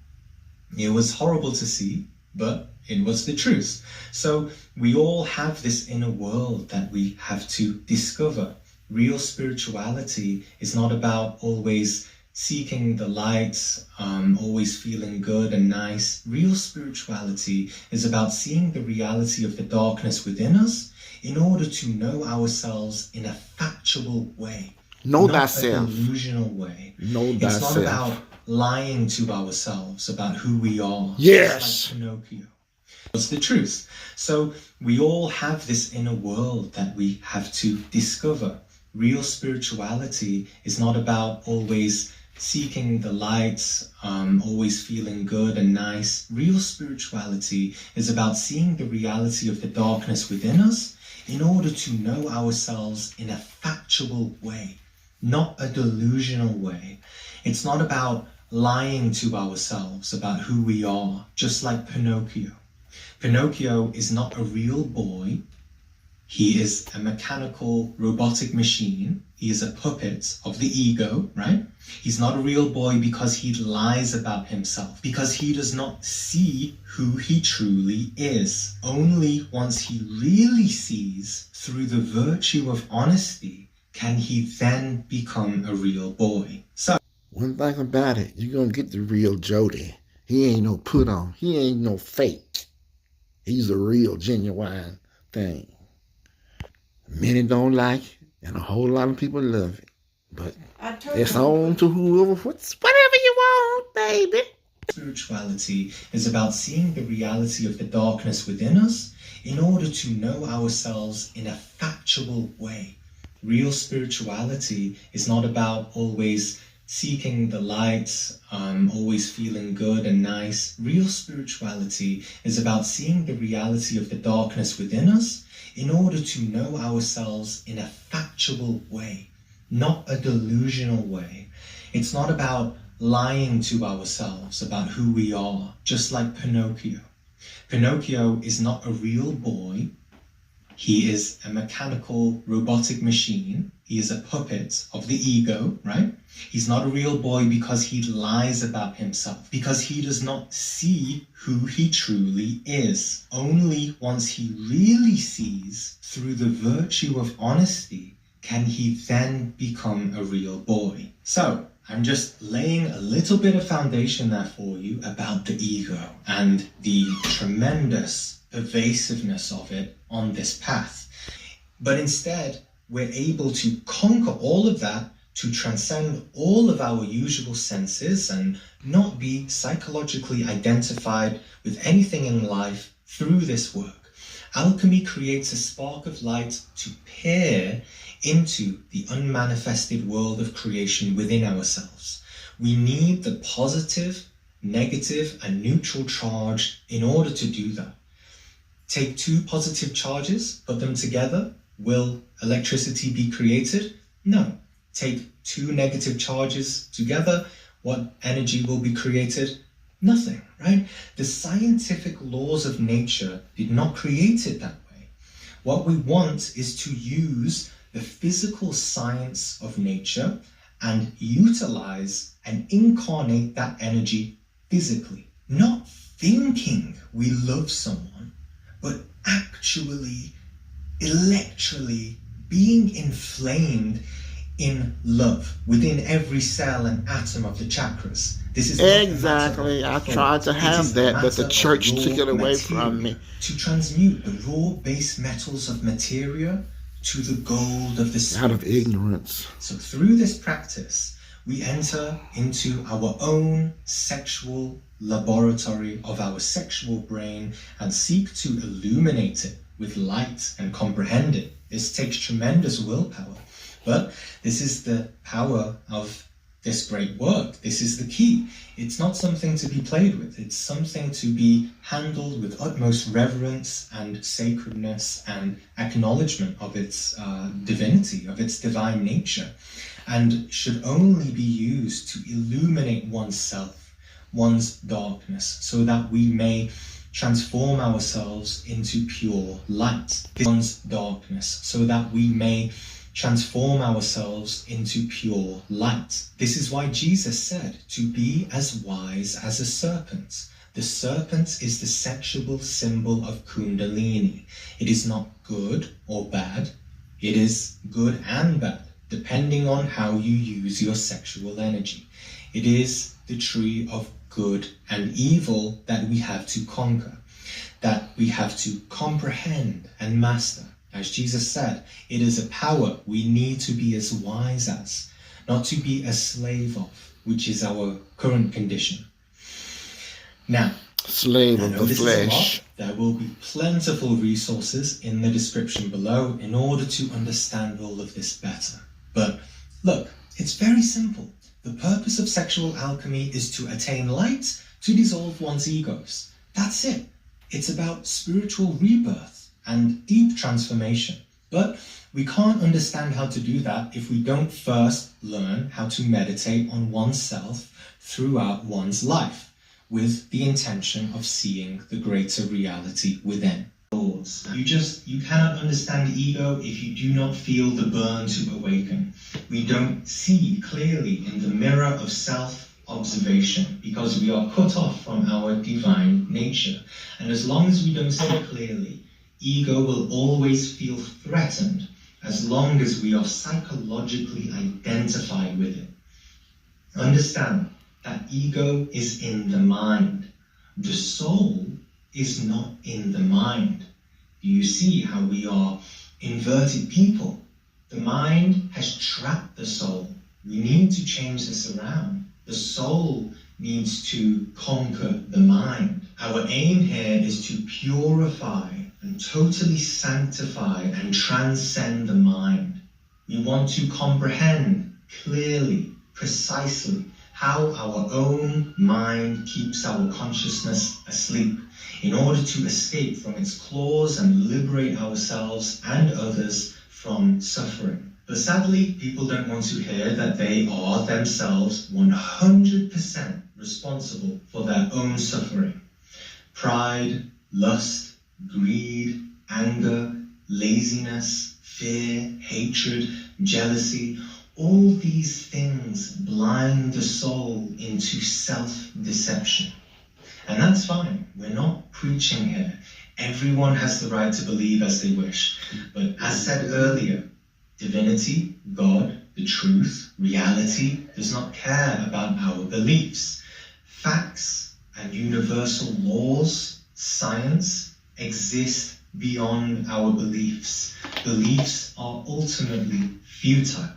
It was horrible to see, but it was the truth. So we all have this inner world that we have to discover. Real spirituality is not about always seeking the light, always feeling good and nice. Real spirituality is about seeing the reality of the darkness within us in order to know ourselves in a factual way. Know not thyself. a delusional way. Know It's not thyself. about lying to ourselves about who we are. Yes. Like Pinocchio. It's the truth. So we all have this inner world that we have to discover. Real spirituality is not about always seeking the light, always feeling good and nice. Real spirituality is about seeing the reality of the darkness within us in order to know ourselves in a factual way, not a delusional way. It's not about lying to ourselves about who we are, just like Pinocchio. Pinocchio is not a real boy. He is a mechanical robotic machine. He is a puppet of the ego, right? He's not a real boy because he lies about himself, because he does not see who he truly is. Only once he really sees through the virtue of honesty can he then become a real boy. So, one thing about it, you're going to get the real Jody. He ain't no put on. He ain't no fake. He's a real, genuine thing. Many don't like it, and a whole lot of people love it. But it's on to whoever, whatever you want, baby. spirituality is about seeing the reality of the darkness within us in order to know ourselves in a factual way. Real spirituality is not about always seeking the light, always feeling good and nice. Real spirituality is about seeing the reality of the darkness within us in order to know ourselves in a factual way, not a delusional way. It's not about lying to ourselves about who we are, just like Pinocchio. Pinocchio is not a real boy. He is a mechanical robotic machine. He is a puppet of the ego, right? He's not a real boy because he lies about himself, because he does not see who he truly is. Only once he really sees through the virtue of honesty can he then become a real boy. So, I'm just laying a little bit of foundation there for you about the ego and the tremendous pervasiveness of it on this path. But instead, we're able to conquer all of that, to transcend all of our usual senses and not be psychologically identified with anything in life through this work. Alchemy creates a spark of light to peer into the unmanifested world of creation within ourselves. We need the positive, negative, and neutral charge in order to do that. Take two positive charges, put them together. Will electricity be created? No. Take two negative charges together, what energy will be created? Nothing, right? The scientific laws of nature did not create it that way. What we want is to use the physical science of nature and utilize and incarnate that energy physically. Not thinking we love someone, but actually, electrically being inflamed in love within every cell and atom of the chakras. This is exactly. I tried to have that, but the church took it away from me. To transmute the raw base metals of materia to the gold of the spirit. Out of ignorance. So through this practice, we enter into our own sexual laboratory of our sexual brain and seek to illuminate it with light and comprehend it. This takes tremendous willpower, but this is the power of this great work. This is the key. It's not something to be played with. It's something to be handled with utmost reverence and sacredness and acknowledgement of its divinity, of its divine nature, and should only be used to illuminate oneself, one's darkness, so that we may transform ourselves into pure light. One's darkness, so that we may transform ourselves into pure light. This is why Jesus said to be as wise as a serpent. The serpent is the sexual symbol of Kundalini. It is not good or bad. It is good and bad, depending on how you use your sexual energy. It is the tree of good and evil that we have to conquer, that we have to comprehend and master. As Jesus said, it is a power we need to be as wise as, not to be a slave of, which is our current condition. Now, slave of the flesh. There will be plentiful resources in the description below in order to understand all of this better. But look, it's very simple. The purpose of sexual alchemy is to attain light, to dissolve one's egos. That's it. It's about spiritual rebirth and deep transformation. But we can't understand how to do that if we don't first learn how to meditate on oneself throughout one's life, with the intention of seeing the greater reality within. You cannot understand ego if you do not feel the burn to awaken. We don't see clearly in the mirror of self-observation because we are cut off from our divine nature. And as long as we don't see clearly, ego will always feel threatened as long as we are psychologically identified with it. Understand that ego is in the mind. The soul is not in the mind. Do you see how we are inverted people? The mind has trapped the soul. We need to change this around. The soul needs to conquer the mind. Our aim here is to purify and totally sanctify and transcend the mind. We want to comprehend clearly, precisely, how our own mind keeps our consciousness asleep in order to escape from its claws and liberate ourselves and others from suffering. But sadly, people don't want to hear that they are themselves 100% responsible for their own suffering. Pride, lust, greed, anger, laziness, fear, hatred, jealousy, all these things blind the soul into self-deception. And that's fine. We're not preaching here. Everyone has the right to believe as they wish. But as said earlier, divinity, God, the truth, reality does not care about our beliefs. Facts and universal laws, science, exist beyond our beliefs. Beliefs are ultimately futile.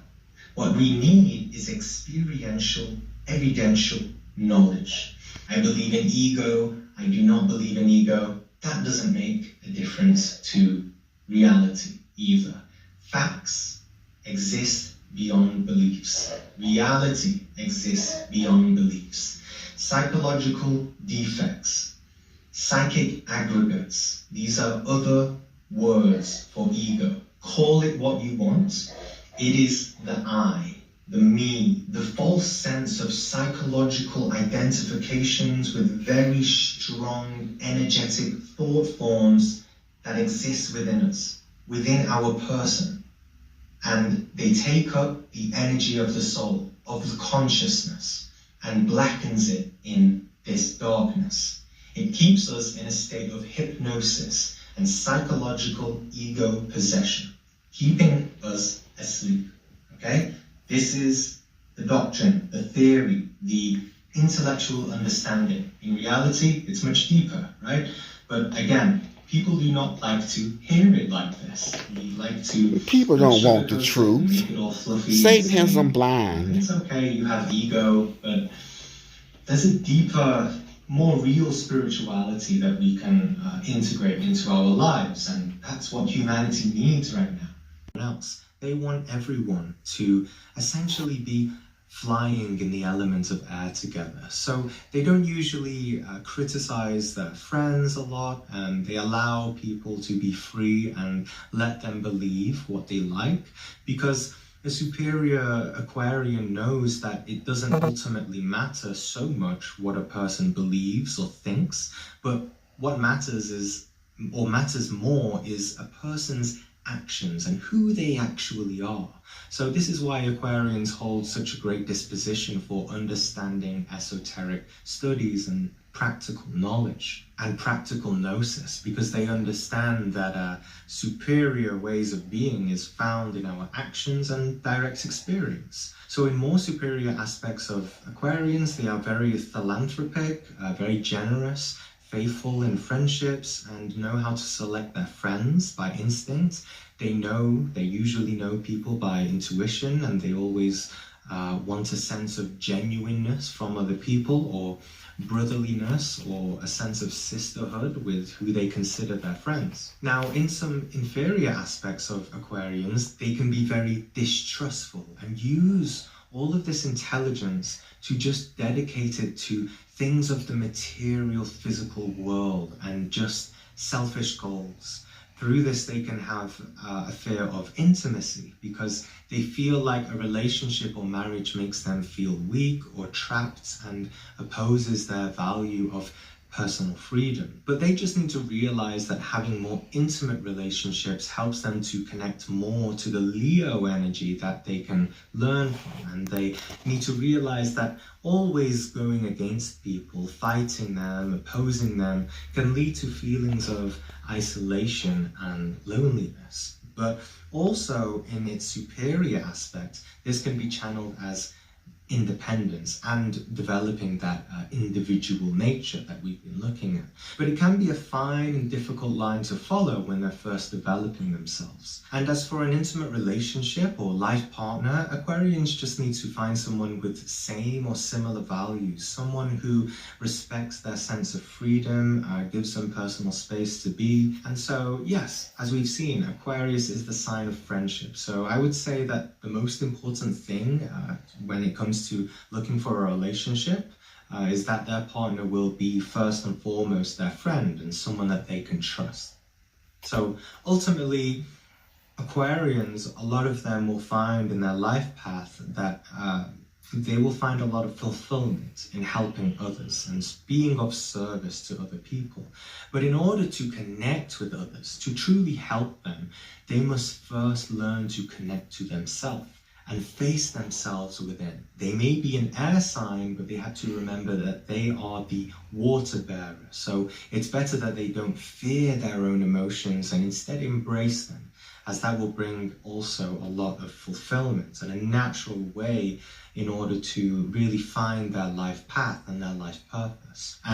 What we need is experiential, evidential knowledge. I believe in ego, I do not believe in ego. That doesn't make a difference to reality either. Facts exist beyond beliefs. Reality exists beyond beliefs. Psychological defects, psychic aggregates, these are other words for ego. Call it what you want. It is the I. the me, the false sense of psychological identifications with very strong, energetic thought forms that exist within us, within our person. And they take up the energy of the soul, of the consciousness, and blackens it in this darkness. It keeps us in a state of hypnosis and psychological ego possession, keeping us asleep. Okay? This is the doctrine, the theory, the intellectual understanding. In reality, it's much deeper, right? But again, people do not like to hear it like this. We like to... People don't want the truth. Make it all fluffy. Satan has them blind. It's okay, you have ego, but there's a deeper, more real spirituality that we can integrate into our lives, and that's what humanity needs right now. Else, they want everyone to essentially be flying in the element of air together. So they don't usually criticize their friends a lot, and they allow people to be free and let them believe what they like, because a superior Aquarian knows that it doesn't ultimately matter so much what a person believes or thinks, but what matters is, or matters more, is a person's actions and who they actually are. So this is why Aquarians hold such a great disposition for understanding esoteric studies and practical knowledge and practical gnosis, because they understand that superior ways of being is found in our actions and direct experience. So in more superior aspects of Aquarians, they are very philanthropic, very generous, faithful in friendships, and know how to select their friends by instinct. They usually know people by intuition, and they always want a sense of genuineness from other people, or brotherliness, or a sense of sisterhood with who they consider their friends. Now, in some inferior aspects of Aquarians, they can be very distrustful and use all of this intelligence to just dedicate it to things of the material physical world and just selfish goals. Through this, they can have a fear of intimacy because they feel like a relationship or marriage makes them feel weak or trapped and opposes their value of personal freedom. But they just need to realize that having more intimate relationships helps them to connect more to the Leo energy that they can learn from. And they need to realize that always going against people, fighting them, opposing them, can lead to feelings of isolation and loneliness. But also in its superior aspect, this can be channeled as independence and developing that individual nature that we've been looking at. But it can be a fine and difficult line to follow when they're first developing themselves. And as for an intimate relationship or life partner, Aquarians just need to find someone with same or similar values, someone who respects their sense of freedom, gives them personal space to be. And so, yes, as we've seen, Aquarius is the sign of friendship. So I would say that the most important thing when it comes to looking for a relationship is that their partner will be first and foremost their friend and someone that they can trust. So ultimately, Aquarians, a lot of them will find in their life path that they will find a lot of fulfillment in helping others and being of service to other people. But in order to connect with others, to truly help them, they must first learn to connect to themselves and face themselves within. They may be an air sign, but they have to remember that they are the water bearer. So it's better that they don't fear their own emotions and instead embrace them, as that will bring also a lot of fulfillment and a natural way in order to really find their life path and their life purpose.